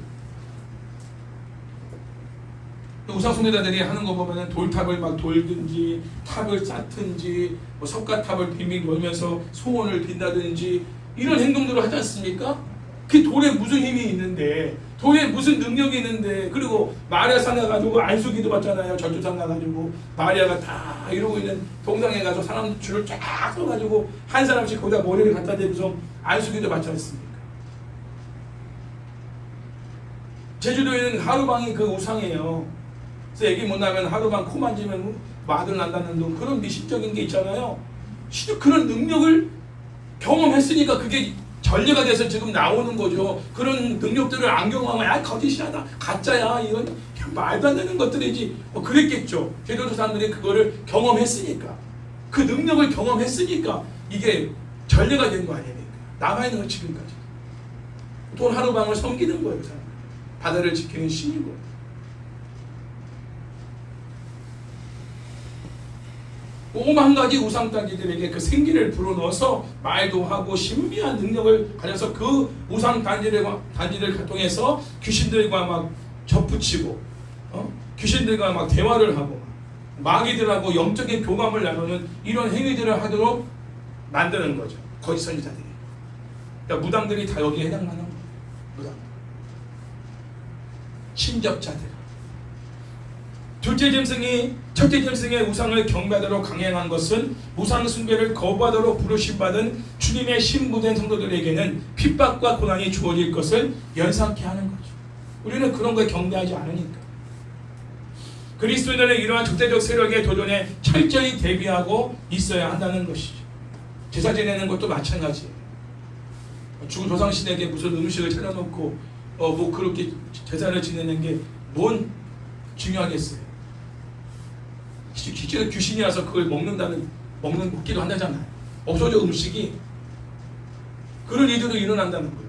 우상 숭배자들이 하는 거 보면은 돌탑을 막 돌든지 탑을 쌓든지 뭐 석가탑을 빙빙 돌면서 소원을 빈다든지 이런 행동들을 하지 않습니까? 그 돌에 무슨 힘이 있는데, 돌에 무슨 능력이 있는데, 그리고 마리아상 가가지고 안수기도 받잖아요. 전주상 가가지고 마리아가 다 이러고 있는 동상에 가서 사람 줄을 쫙 서가지고 한 사람씩 거기다 머리를 갖다 대면서 안수기도 받지 않습니까? 제주도에는 하루방이 그 우상이에요. 그래서 애기 못 나면 하루방 코 만지면 아들 난다는 둥, 그런 미신적인 게 있잖아요. 실제 그런 능력을 경험했으니까 그게 전례가 돼서 지금 나오는 거죠. 그런 능력들을 안 경험하면 거짓이야, 나 가짜야, 이건 말도 안 되는 것들이지 그랬겠죠. 제주도 사람들이 그거를 경험했으니까, 그 능력을 경험했으니까 이게 전례가 된 거 아닙니까? 남아있는 거 지금까지. 돈 하루방을 섬기는 거예요. 그 사람. 바다를 지키는 신이고. 오만 가지 우상단지들에게 그 생기를 불어넣어서 말도 하고 신비한 능력을 가져서 그 우상단지를 통해서 귀신들과 막 접붙이고 귀신들과 막 대화를 하고 마귀들하고 영적인 교감을 나누는 이런 행위들을 하도록 만드는 거죠. 거짓 선지자들이. 그러니까 무당들이 다 여기에 해당하는 거예요. 무당. 신접자들. 둘째 짐승이 첫째 짐승의 우상을 경배하도록 강행한 것은 우상 숭배를 거부하도록 부르심받은 주님의 신부된 성도들에게는 핍박과 고난이 주어질 것을 연상케 하는 거죠. 우리는 그런 거에 경배하지 않으니까. 그리스도인들은 이러한 적대적 세력의 도전에 철저히 대비하고 있어야 한다는 것이죠. 제사 지내는 것도 마찬가지예요. 죽은 조상신에게 무슨 음식을 차려놓고 뭐 그렇게 제사를 지내는 게 뭔 중요하겠어요. 실제로 귀신이 와서 그걸 먹기도 한다잖아요. 없어져 음식이. 그런 일들도 일어난다는 거예요.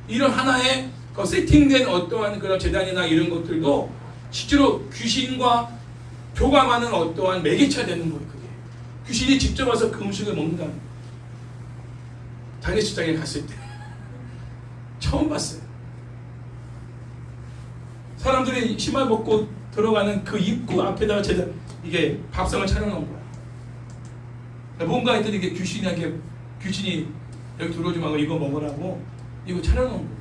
이런 하나의 세팅된 어떠한 그런 재단이나 이런 것들도 실제로 귀신과 교감하는 어떠한 매개체가 되는 거예요. 그게 귀신이 직접 와서 그 음식을 먹는다는 거예요. 장례식장에 갔을 때 처음 봤어요. 사람들이 신발 벗고 들어가는 그 입구 앞에다가 이게 밥상을 차려놓은 거야. 뭔가 했더니 이게 귀신이 여기 들어오지 말고 이거 먹으라고 이거 차려놓은 거야.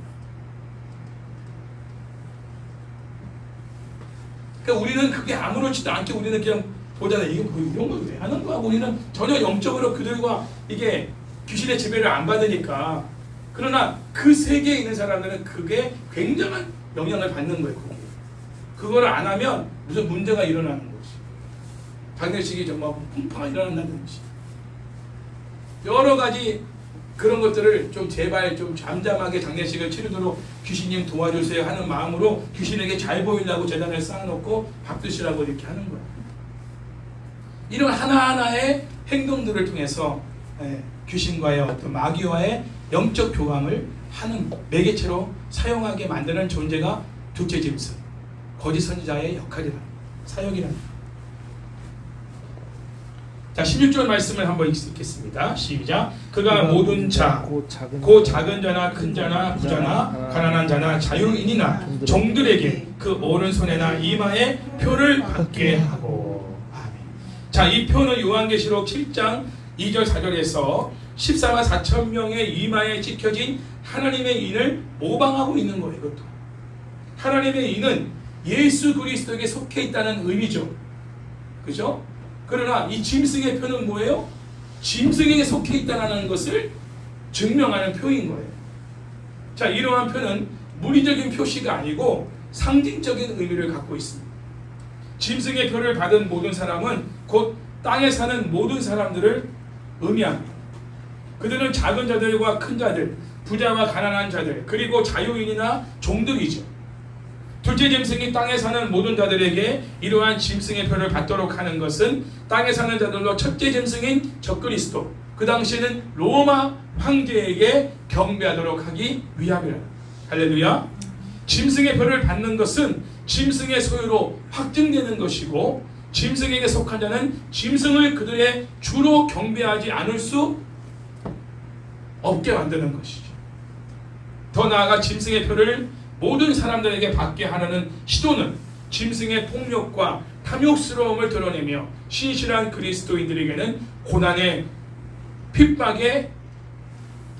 그러니까 우리는 그게 아무렇지도 않게 우리는 그냥 보잖아요. 이게 뭐 이런 걸 왜 하는 거야? 우리는 전혀 영적으로 그들과 이게 귀신의 지배를 안 받으니까. 그러나 그 세계에 있는 사람들은 그게 굉장한 영향을 받는 거예요. 그거를 안 하면 무슨 문제가 일어나는 거지. 장례식이 정말 풍파가 일어난다든지 여러 가지 그런 것들을 좀 제발 좀 잠잠하게 장례식을 치르도록 귀신님 도와주세요 하는 마음으로 귀신에게 잘 보이려고 재단을 쌓아놓고 밥 드시라고 이렇게 하는 거야. 이런 하나하나의 행동들을 통해서 귀신과의 어떤 마귀와의 영적 교감을 하는 매개체로 사용하게 만드는 존재가 둘째 짐승, 거짓 선지자의 역할이라, 사역이라. 자, 16절 말씀을 한번 읽겠습니다. 시작. 그가 모든 자, 고 작은 자나 큰 자나 부자나 가난한 자나 자유인이나 종들에게 그 오른손에나 이마에 표를 받게 하고. 아멘. 자, 이 표는 요한계시록 7장 2절 4절에서 14만 4천 명의 이마에 찍혀진 하나님의 인을 모방하고 있는 거예요. 이것도 하나님의 인은 예수 그리스도에게 속해 있다는 의미죠. 그죠? 그러나 이 짐승의 표는 뭐예요? 짐승에게 속해 있다는 것을 증명하는 표인 거예요. 자, 이러한 표는 물리적인 표시가 아니고 상징적인 의미를 갖고 있습니다. 짐승의 표를 받은 모든 사람은 곧 땅에 사는 모든 사람들을 의미합니다. 그들은 작은 자들과 큰 자들, 부자와 가난한 자들, 그리고 자유인이나 종들이죠. 둘째 짐승이 땅에 사는 모든 자들에게 이러한 짐승의 표를 받도록 하는 것은 땅에 사는 자들로 첫째 짐승인 적그리스도, 그 당시에는 로마 황제에게 경배하도록 하기 위함이라. 할렐루야. 짐승의 표를 받는 것은 짐승의 소유로 확증되는 것이고, 짐승에게 속한 자는 짐승을 그들의 주로 경배하지 않을 수 없게 만드는 것이죠. 더 나아가 짐승의 표를 모든 사람들에게 받게 하려는 시도는 짐승의 폭력과 탐욕스러움을 드러내며 신실한 그리스도인들에게는 고난의 핍박의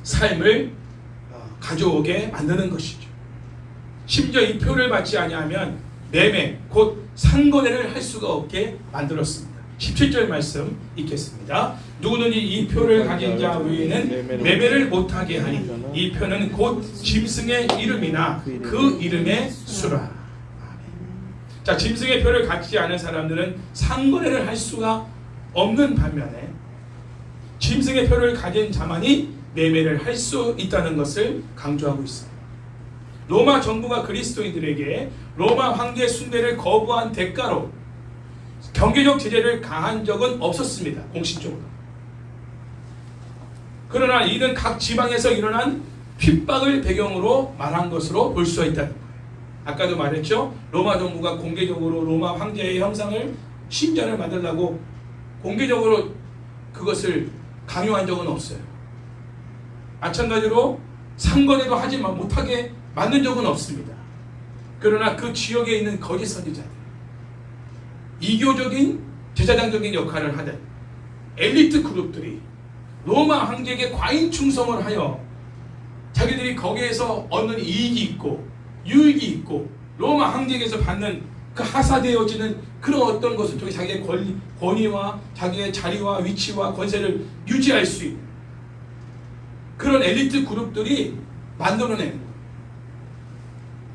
삶을 가져오게 만드는 것이죠. 심지어 이 표를 받지 아니하면 매매, 곧 상거래를 할 수가 없게 만들었습니다. 17절 말씀 읽겠습니다. 누구든지 이 표를 가진 자 외에는 매매를 못하게 하니 이 표는 곧 짐승의 이름이나 그 이름의 수라. 자, 짐승의 표를 갖지 않은 사람들은 상거래를 할 수가 없는 반면에 짐승의 표를 가진 자만이 매매를 할 수 있다는 것을 강조하고 있습니다. 로마 정부가 그리스도인들에게 로마 황제 숭배를 거부한 대가로 경제적 제재를 가한 적은 없었습니다. 공식적으로. 그러나 이는 각 지방에서 일어난 핍박을 배경으로 말한 것으로 볼 수 있다는 거예요. 아까도 말했죠. 로마 정부가 공개적으로 로마 황제의 형상을 신전을 만들려고 공개적으로 그것을 강요한 적은 없어요. 마찬가지로 상거래도 하지 못하게 만든 적은 없습니다. 그러나 그 지역에 있는 거짓 선지자들, 이교적인 제사장적인 역할을 하는 엘리트 그룹들이 로마 황제에게 과잉 충성을 하여 자기들이 거기에서 얻는 이익이 있고 유익이 있고 로마 황제에게서 받는 그 하사되어지는 그런 어떤 것을 통해 자기의 권위와 자기의 자리와 위치와 권세를 유지할 수 있는 그런 엘리트 그룹들이 만들어내는 거예요.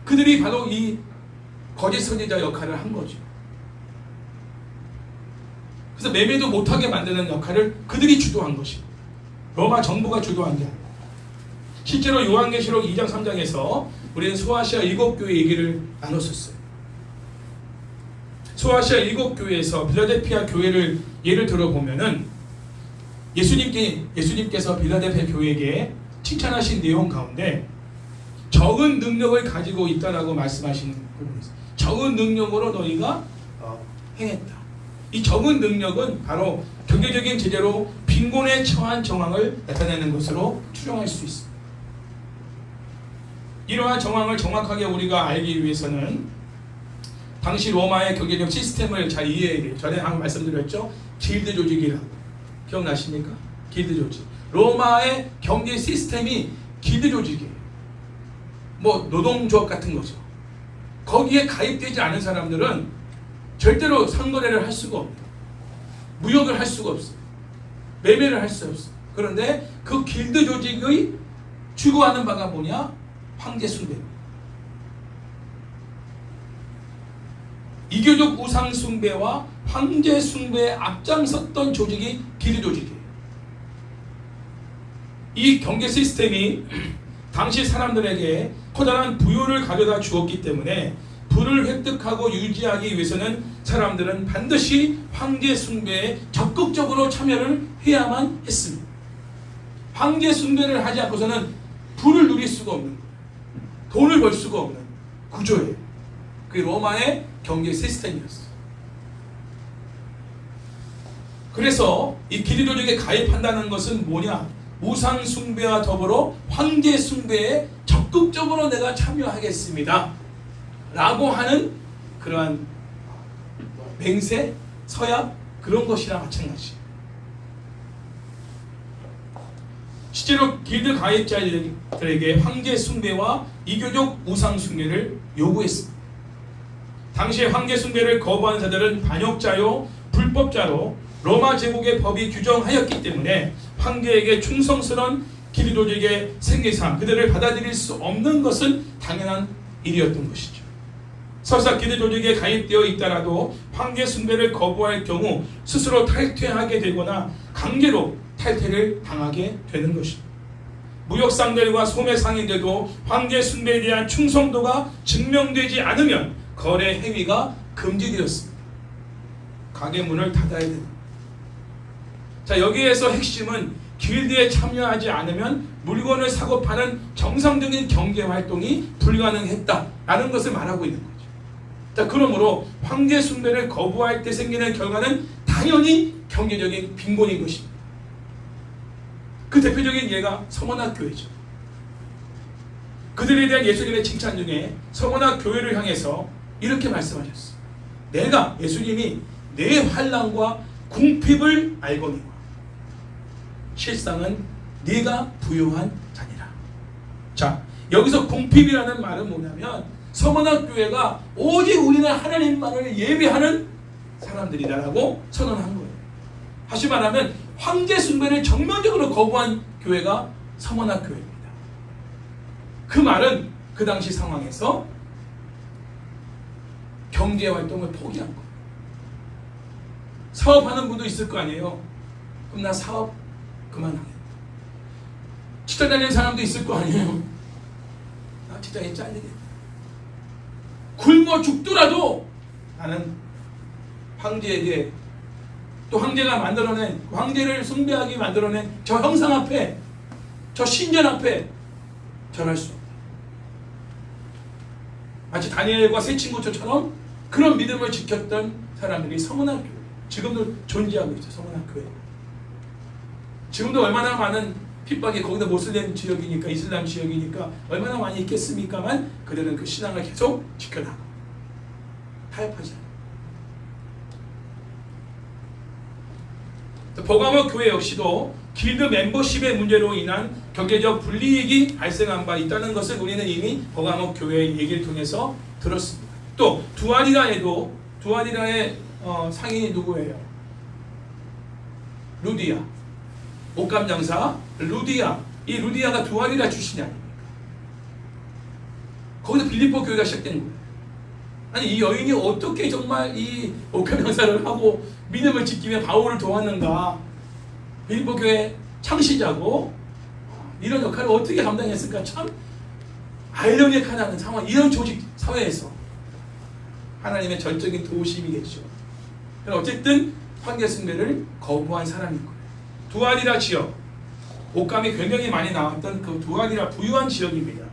그들이 바로 이 거짓 선지자 역할을 한 거죠. 그래서 매매도 못하게 만드는 역할을 그들이 주도한 것이고, 로마 정부가 주도한 게 아니에요. 실제로 요한계시록 2장 3장에서 우리는 소아시아 7교회 얘기를 나눴었어요. 소아시아 7교회에서 빌라델피아 교회를 예를 들어보면은 예수님께서 빌라델피아 교회에게 칭찬하신 내용 가운데 적은 능력을 가지고 있다라고 말씀하시는 부분이 있어요. 적은 능력으로 너희가 행했다. 이 적은 능력은 바로 경제적인 제재로 빈곤에 처한 정황을 나타내는 것으로 추정할 수 있습니다. 이러한 정황을 정확하게 우리가 알기 위해서는 당시 로마의 경제적 시스템을 잘 이해해야 돼요. 전에 한번 말씀드렸죠. 길드 조직이라고. 기억나십니까? 길드 조직. 로마의 경제 시스템이 길드 조직이에요. 뭐 노동조합 같은 거죠. 거기에 가입되지 않은 사람들은 절대로 상거래를 할 수가 없어요. 무역을 할 수가 없어요. 매매를 할 수 없어요. 그런데 그 길드 조직의 추구하는 바가 뭐냐? 황제 숭배입니다. 이교적 우상 숭배와 황제 숭배에 앞장섰던 조직이 길드 조직이에요. 이 경제 시스템이 당시 사람들에게 커다란 부유를 가져다 주었기 때문에 부를 획득하고 유지하기 위해서는 사람들은 반드시 황제 숭배에 적극적으로 참여를 해야만 했습니다. 황제 숭배를 하지 않고서는 부를 누릴 수가 없는 거예요. 돈을 벌 수가 없는 구조예요. 그게 로마의 경제 시스템이었어요. 그래서 이 길드 조직에 가입한다는 것은 뭐냐? 우상 숭배와 더불어 황제 숭배에 적극적으로 내가 참여하겠습니다 라고 하는 그러한 맹세, 서약 그런 것이랑 마찬가지예요. 실제로 길드 가입자들에게 황제 숭배와 이교적 우상 숭배를 요구했습니다. 당시에 황제 숭배를 거부한 자들은 반역자요 불법자로 로마 제국의 법이 규정하였기 때문에 황제에게 충성스러운 길드 조직의 생리상 그들을 받아들일 수 없는 것은 당연한 일이었던 것이죠. 설사 길드 조직에 가입되어 있다라도 황제 숭배를 거부할 경우 스스로 탈퇴하게 되거나 강제로 탈퇴를 당하게 되는 것입니다. 무역상들과 소매상인들도 황제 숭배에 대한 충성도가 증명되지 않으면 거래 행위가 금지되었습니다. 가게 문을 닫아야 됩니다. 자, 여기에서 핵심은 길드에 참여하지 않으면 물건을 사고 파는 정상적인 경제 활동이 불가능했다라는 것을 말하고 있는 거죠. 자, 그러므로 황제 숭배를 거부할 때 생기는 결과는 당연히 경제적인 빈곤인 것입니다. 그 대표적인 예가 서머나 교회죠. 그들에 대한 예수님의 칭찬 중에 서머나 교회를 향해서 이렇게 말씀하셨어요. 내가 예수님이 내 환난과 궁핍을 알거니와 실상은 네가 부유한 자니라. 자, 여기서 궁핍이라는 말은 뭐냐면 서머나 교회가 오직 우리는 하나님만을 예배하는 사람들이다라고 선언한 거예요. 다시 말하면 황제 숭배를 정면적으로 거부한 교회가 서머나 교회입니다. 그 말은 그 당시 상황에서 경제 활동을 포기한 거예요. 사업하는 분도 있을 거 아니에요. 그럼 나 사업 그만하겠다. 직장 다니는 사람도 있을 거 아니에요. 나 직장에 잘리겠다. 굶어 죽더라도 나는 황제에게 또 황제가 만들어낸 황제를 숭배하게 만들어낸 저 형상 앞에 저 신전 앞에 절할 수 없다. 마치 다니엘과 세 친구처럼 그런 믿음을 지켰던 사람들이 서머나 교회 지금도 존재하고 있죠. 서머나 교회 지금도 얼마나 많은 핍박이 거기다 모슬렘 지역이니까 이슬람 지역이니까 얼마나 많이 있겠습니까만 그들은 그 신앙을 계속 지켜나가고 타협하지 않아요. 버가모 교회 역시도 길드 멤버십의 문제로 인한 경제적 불이익이 발생한 바 있다는 것을 우리는 이미 버가모 교회의 얘기를 통해서 들었습니다. 또 두아리라에도 두아리라의 상인이 누구예요? 루디아 옷감 장사 루디아. 이 루디아가 두아리라 출신이 아닙니까? 거기서 빌립보 교회가 시작된 거예요. 아니 이 여인이 어떻게 정말 이 옷감 장사를 하고 믿음을 지키며 바울을 도왔는가? 빌립보 교회 창시자고 이런 역할을 어떻게 감당했을까? 참 아이러니컬한 상황, 이런 조직 사회에서 하나님의 전적인 도우심이겠죠. 어쨌든 황제 숭배를 거부한 사람인 거예요. 두아리라 지역, 옷감이 굉장히 많이 나왔던 그 두아리라 부유한 지역입니다.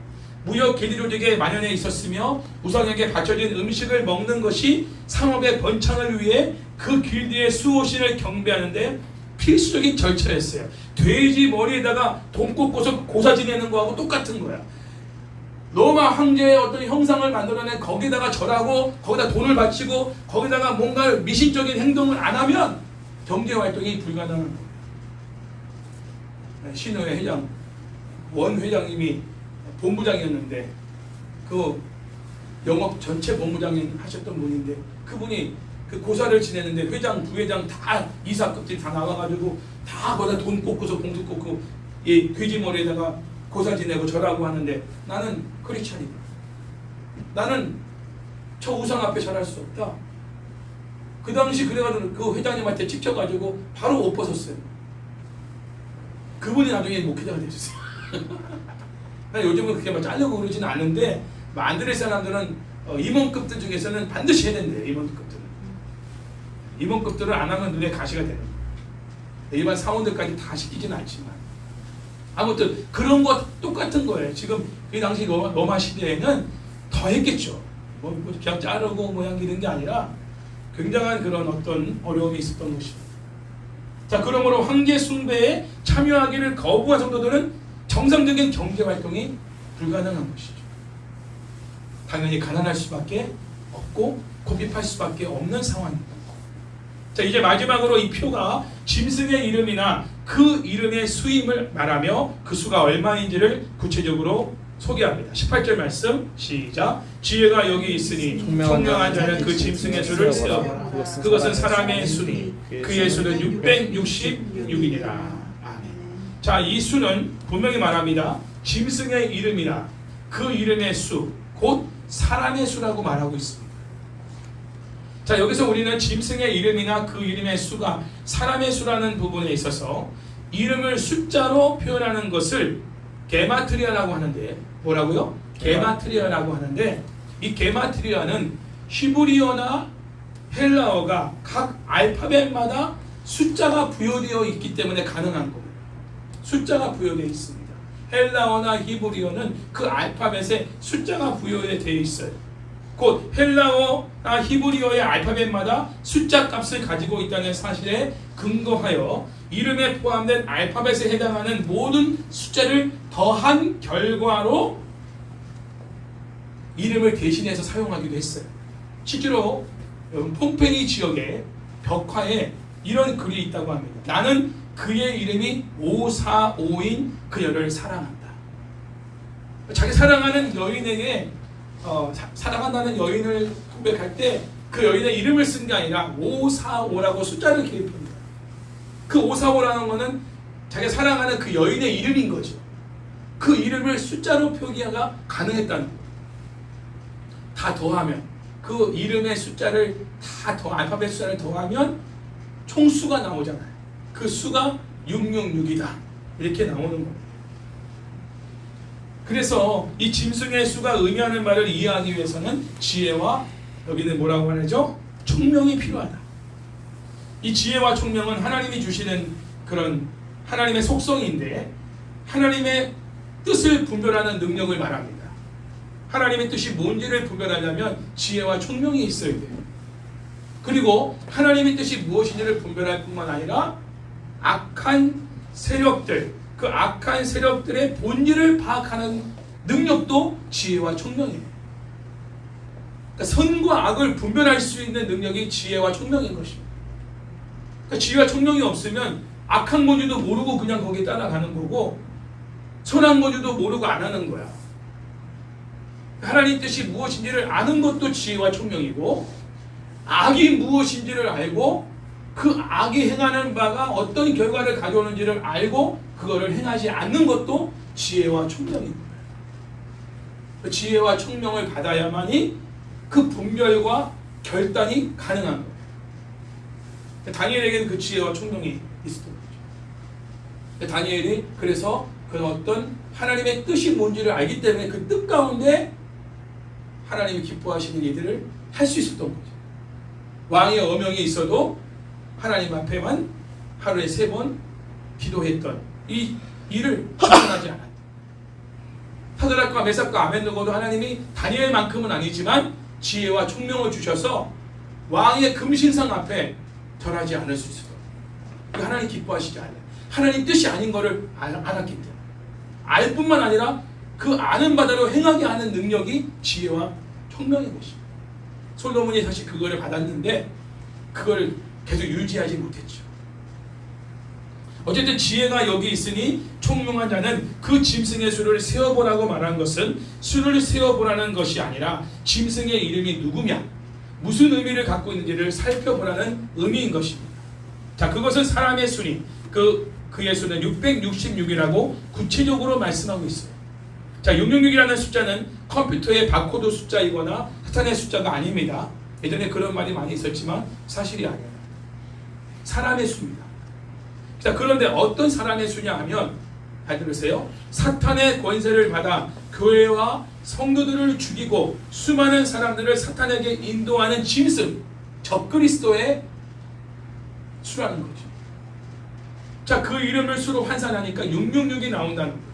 무역 계리 조직에 만연해 있었으며 우상에게 바쳐진 음식을 먹는 것이 상업의 번창을 위해 그 길드의 수호신을 경배하는데 필수적인 절차였어요. 돼지 머리에다가 돈 꽂고서 고사 지내는 거하고 똑같은 거야. 로마 황제의 어떤 형상을 만들어내 거기다가 절하고 거기다 돈을 바치고 거기다가 뭔가 미신적인 행동을 안 하면 경제 활동이 불가능한 거예요. 신의회 회장 원 회장님이 본부장이었는데 그 영업 전체 본부장님 하셨던 분인데 그분이 그 고사를 지내는데 회장, 부회장 다 이사급들이 다 나와가지고 다 거기다 돈 꽂고서 봉투 꽂고 이 돼지 머리에다가 고사 지내고 절하고 하는데 나는 크리스찬이다. 나는 저 우상 앞에 절할 수 없다. 그 당시 그래가지고 그 회장님한테 찍혀가지고 바로 옷 벗었어요. 그분이 나중에 목회자가 되셨어요. 요즘은 그렇게 막 자르고 그러지는 않는데 만드레 사람들은 임원급들 중에서는 반드시 해야 된대요. 임원급들은 안 하면 눈에 가시가 되는 거예요. 일반 사원들까지 다 시키지는 않지만 아무튼 그런 거 똑같은 거예요. 지금 그 당시 로마 시대에는 더 했겠죠. 뭐 그냥 자르고 모양 이런 게 아니라 굉장한 그런 어떤 어려움이 있었던 것입니다. 자, 그러므로 황제 숭배에 참여하기를 거부한 성도들은 정상적인 경제 활동이 불가능한 것이죠. 당연히 가난할 수밖에 없고 고립할 수밖에 없는 상황입니다. 자, 이제 마지막으로 이 표가 짐승의 이름이나 그 이름의 수임을 말하며 그 수가 얼마인지를 구체적으로 소개합니다. 18절 말씀 시작. 지혜가 여기 있으니 총명한 자는 그 짐승의 수를 세어보라. 그것은 사람의 수니 그의 수는 666이니라. 아멘. 자, 이 수는 분명히 말합니다. 짐승의 이름이나 그 이름의 수, 곧 사람의 수라고 말하고 있습니다. 자, 여기서 우리는 짐승의 이름이나 그 이름의 수가 사람의 수라는 부분에 있어서 이름을 숫자로 표현하는 것을 게마트리아라고 하는데, 뭐라고요? 게마트리아라고 하는데, 이 게마트리아는 히브리어나 헬라어가 각 알파벳마다 숫자가 부여되어 있기 때문에 가능한 겁니다. 숫자가 부여되어 있습니다. 헬라어나 히브리어는 그 알파벳에 숫자가 부여되어 있어요. 곧 헬라어나 히브리어의 알파벳마다 숫자 값을 가지고 있다는 사실에 근거하여 이름에 포함된 알파벳에 해당하는 모든 숫자를 더한 결과로 이름을 대신해서 사용하기도 했어요. 실제로 폼페이 지역의 벽화에 이런 글이 있다고 합니다. 나는 그의 이름이 545인 그녀를 사랑한다. 자기 사랑하는 여인에게 사랑한다는 여인을 고백할 때 그 여인의 이름을 쓴 게 아니라 545라고 숫자를 기입합니다. 그 545라는 것은 자기가 사랑하는 그 여인의 이름인 거죠. 그 이름을 숫자로 표기가 가능했다는 거예요. 다 더하면 그 이름의 숫자를 알파벳 숫자를 더하면 총수가 나오잖아요. 그 수가 666이다. 이렇게 나오는 겁니다. 그래서 이 짐승의 수가 의미하는 말을 이해하기 위해서는 지혜와 여기는 뭐라고 하죠? 총명이 필요하다. 이 지혜와 총명은 하나님이 주시는 그런 하나님의 속성인데 하나님의 뜻을 분별하는 능력을 말합니다. 하나님의 뜻이 뭔지를 분별하려면 지혜와 총명이 있어야 돼요. 그리고 하나님의 뜻이 무엇인지를 분별할 뿐만 아니라 악한 세력들, 그 악한 세력들의 본질을 파악하는 능력도 지혜와 총명이에요. 그러니까 선과 악을 분별할 수 있는 능력이 지혜와 총명인 것입니다. 그러니까 지혜와 총명이 없으면 악한 건지도 모르고 그냥 거기에 따라가는 거고 선한 건지도 모르고 안 하는 거야. 하나님 뜻이 무엇인지를 아는 것도 지혜와 총명이고 악이 무엇인지를 알고 그 악이 행하는 바가 어떤 결과를 가져오는지를 알고 그거를 행하지 않는 것도 지혜와 총명입니다. 지혜와 총명을 받아야만이 그 분별과 결단이 가능한 거예요. 다니엘에게는 그 지혜와 총명이 있었던 거죠. 다니엘이 그래서 그 어떤 하나님의 뜻이 뭔지를 알기 때문에 그 뜻 가운데 하나님이 기뻐하시는 일들을 할 수 있었던 거죠. 왕의 어명이 있어도 하나님 앞에만 하루에 3번 기도했던 이 일을 실천하지 않았다. 사드락과 메삭과 아벤느고도 하나님이 다니엘만큼은 아니지만 지혜와 총명을 주셔서 왕의 금신상 앞에 절하지 않을 수 있었다. 하나님 기뻐하시지 않아요. 하나님 뜻이 아닌 것을 알았기 때문에. 알 뿐만 아니라 그 아는 바대로 행하게 하는 능력이 지혜와 총명인 것입니다. 솔로몬이 사실 그거를 받았는데 그걸 계속 유지하지 못했죠. 어쨌든 지혜가 여기 있으니 총명한 자는 그 짐승의 수를 세어보라고 말한 것은 수를 세어보라는 것이 아니라 짐승의 이름이 누구냐, 무슨 의미를 갖고 있는지를 살펴보라는 의미인 것입니다. 자, 그것은 사람의 수니 그의 수는 666이라고 구체적으로 말씀하고 있어요. 자, 666이라는 숫자는 컴퓨터의 바코드 숫자이거나 사탄의 숫자가 아닙니다. 예전에 그런 말이 많이 있었지만 사실이 아니에요. 사람의 수입니다. 자, 그런데 어떤 사람의 수냐 하면, 잘 들으세요. 사탄의 권세를 받아 교회와 성도들을 죽이고 수많은 사람들을 사탄에게 인도하는 짐승, 적그리스도의 수라는 거죠. 자, 그 이름을 수로 환산하니까 666이 나온다는 거예요.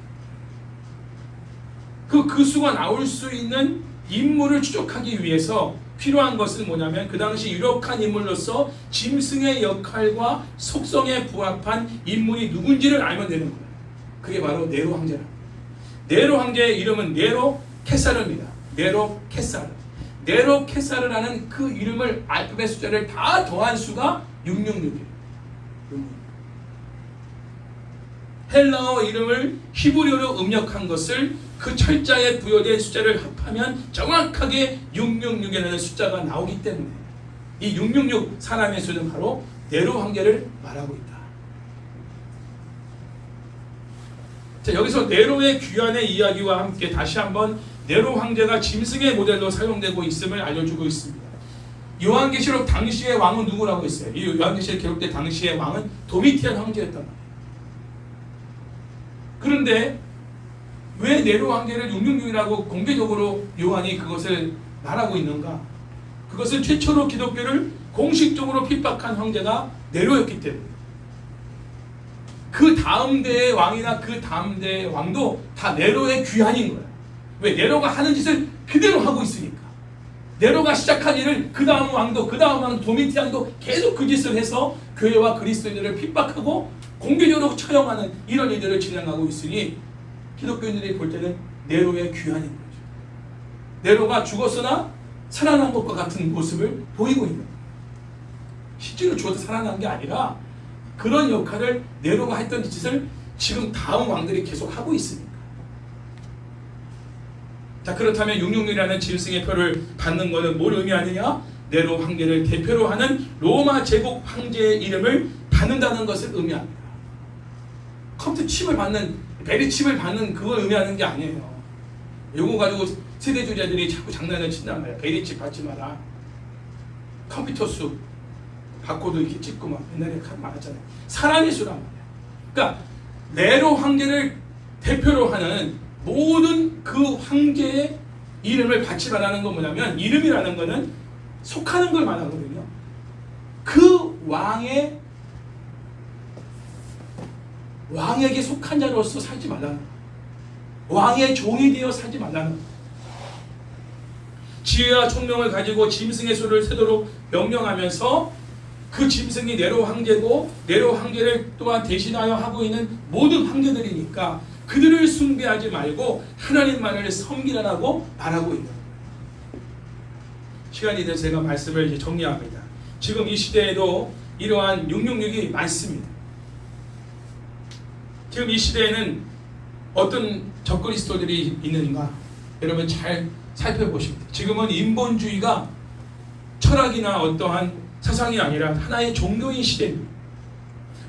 그 수가 나올 수 있는 인물을 추적하기 위해서 필요한 것은 뭐냐면 그 당시 유력한 인물로서 짐승의 역할과 속성에 부합한 인물이 누군지를 알면 되는 거예요. 그게 바로 네로 황제라. 네로 황제의 이름은 네로 케사르입니다. 네로 케사르. 네로 케사르라는 그 이름을 알파벳 숫자를 다 더한 수가 666이에요. 헬라어 이름을 히브리어로 음력한 것을 그 철자에 부여된 숫자를 합하면 정확하게 666이라는 숫자가 나오기 때문에 이 666 사람의 수는 바로 네로 황제를 말하고 있다. 자, 여기서 네로의 귀환의 이야기와 함께 다시 한번 네로 황제가 짐승의 모델로 사용되고 있음을 알려주고 있습니다. 요한계시록 당시의 왕은 누구라고 했어요? 이 요한계시록 기록된 당시의 왕은 도미티안 황제였단 말이에요. 그런데 왜 네로 황제를 666이라고 공개적으로 요한이 그것을 말하고 있는가? 그것은 최초로 기독교를 공식적으로 핍박한 황제가 네로였기 때문에. 그 다음 대의 왕이나 그 다음 대의 왕도 다 네로의 귀환인 거예요. 왜? 네로가 하는 짓을 그대로 하고 있으니까. 네로가 시작한 일을 그 다음 왕도, 그 다음 왕 도미티안도 계속 그 짓을 해서 교회와 그리스도인들을 핍박하고 공개적으로 처형하는 이런 일들을 진행하고 있으니 기독교인들이 볼 때는 네로의 귀환인 거죠. 네로가 죽었으나 살아난 것과 같은 모습을 보이고 있는 거예요. 실제로 죽어서 살아난 게 아니라 그런 역할을 네로가 했던 짓을 지금 다음 왕들이 계속 하고 있으니까. 자, 그렇다면 666이라는 짐승의 표를 받는 것은 뭘 의미하느냐? 네로 황제를 대표로 하는 로마 제국 황제의 이름을 받는다는 것을 의미합니다. 컴퓨터 칩을 받는, 베리칩을 받는 그걸 의미하는 게 아니에요. 이거 가지고 세대주자들이 자꾸 장난을 친단 말이야. 베리칩 받지 마라. 컴퓨터 수, 바코드 이렇게 찍고 막 옛날에 많았잖아요. 사람의 수란 말이야. 그러니까 네로 황제를 대표로 하는 모든 그 황제의 이름을 받지 말라는 건 뭐냐면, 이름이라는 거는 속하는 걸 말하거든요. 그 왕에게 속한 자로서 살지 말라는 거예요. 왕의 종이 되어 살지 말라는 거예요. 지혜와 총명을 가지고 짐승의 수를 세도록 명령하면서 그 짐승이 네로 황제고 네로 황제를 또한 대신하여 하고 있는 모든 황제들이니까 그들을 숭배하지 말고 하나님만을 섬기라고 말하고 있는 거예요. 시간이 돼서 제가 말씀을 이제 정리합니다. 지금 이 시대에도 이러한 666이 많습니다. 지금 이 시대에는 어떤 적그리스도들이 있는가? 여러분 잘 살펴보십니다. 지금은 인본주의가 철학이나 어떠한 사상이 아니라 하나의 종교인 시대입니다.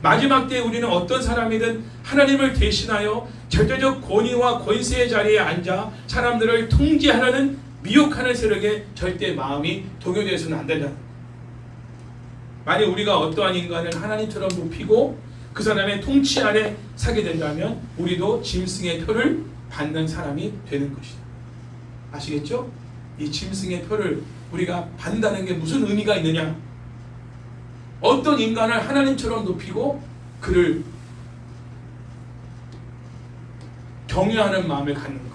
마지막 때에 우리는 어떤 사람이든 하나님을 대신하여 절대적 권위와 권세의 자리에 앉아 사람들을 통제하려는 미혹하는 세력에 절대 마음이 동요되어서는 안 된다. 만약 우리가 어떠한 인간을 하나님처럼 높이고 그 사람의 통치 아래 사게 된다면 우리도 짐승의 표를 받는 사람이 되는 것이다. 아시겠죠? 이 짐승의 표를 우리가 받는다는 게 무슨 의미가 있느냐? 어떤 인간을 하나님처럼 높이고 그를 경외하는 마음을 갖는 것.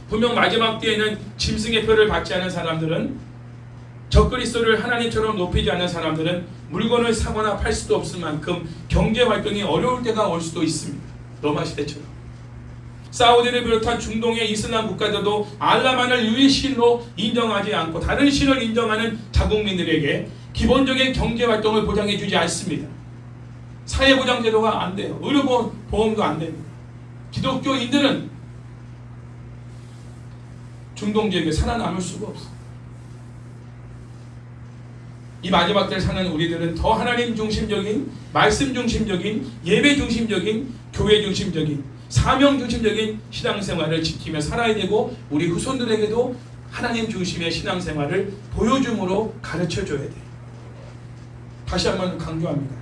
분명 마지막 때에는 짐승의 표를 받지 않은 사람들은, 적그리스도를 하나님처럼 높이지 않는 사람들은 물건을 사거나 팔 수도 없을 만큼 경제 활동이 어려울 때가 올 수도 있습니다. 로마 시대처럼. 사우디를 비롯한 중동의 이슬람 국가들도 알라만을 유일 신으로 인정하지 않고 다른 신을 인정하는 자국민들에게 기본적인 경제 활동을 보장해 주지 않습니다. 사회보장 제도가 안 돼요. 의료보험도 안 됩니다. 기독교인들은 중동 지역에 살아남을 수가 없어요. 이 마지막 때를 사는 우리들은 더 하나님 중심적인, 말씀 중심적인, 예배 중심적인, 교회 중심적인, 사명 중심적인 신앙생활을 지키며 살아야 되고, 우리 후손들에게도 하나님 중심의 신앙생활을 보여줌으로 가르쳐줘야 돼요. 다시 한번 강조합니다.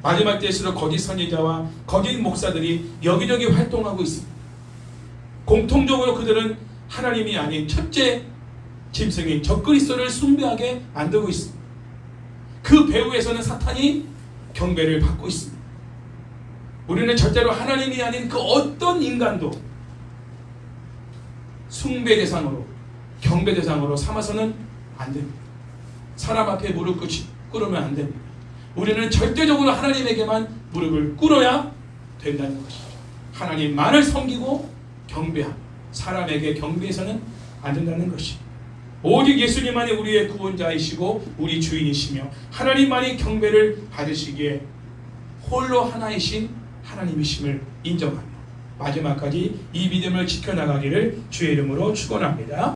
마지막 때일수록 거짓 선지자와 거짓 목사들이 여기저기 활동하고 있습니다. 공통적으로 그들은 하나님이 아닌 첫째 짐승인 적그리스도를 숭배하게 만들고 있습니다. 그 배후에서는 사탄이 경배를 받고 있습니다. 우리는 절대로 하나님이 아닌 그 어떤 인간도 숭배 대상으로, 경배 대상으로 삼아서는 안 됩니다. 사람 앞에 무릎 꿇으면 안 됩니다. 우리는 절대적으로 하나님에게만 무릎을 꿇어야 된다는 것이죠. 하나님만을 섬기고 경배하고 사람에게 경배해서는 안 된다는 것이죠. 오직 예수님만이 우리의 구원자이시고 우리 주인이시며 하나님만이 경배를 받으시기에 홀로 하나이신 하나님이심을 인정하며 마지막까지 이 믿음을 지켜나가기를 주의 이름으로 축원합니다.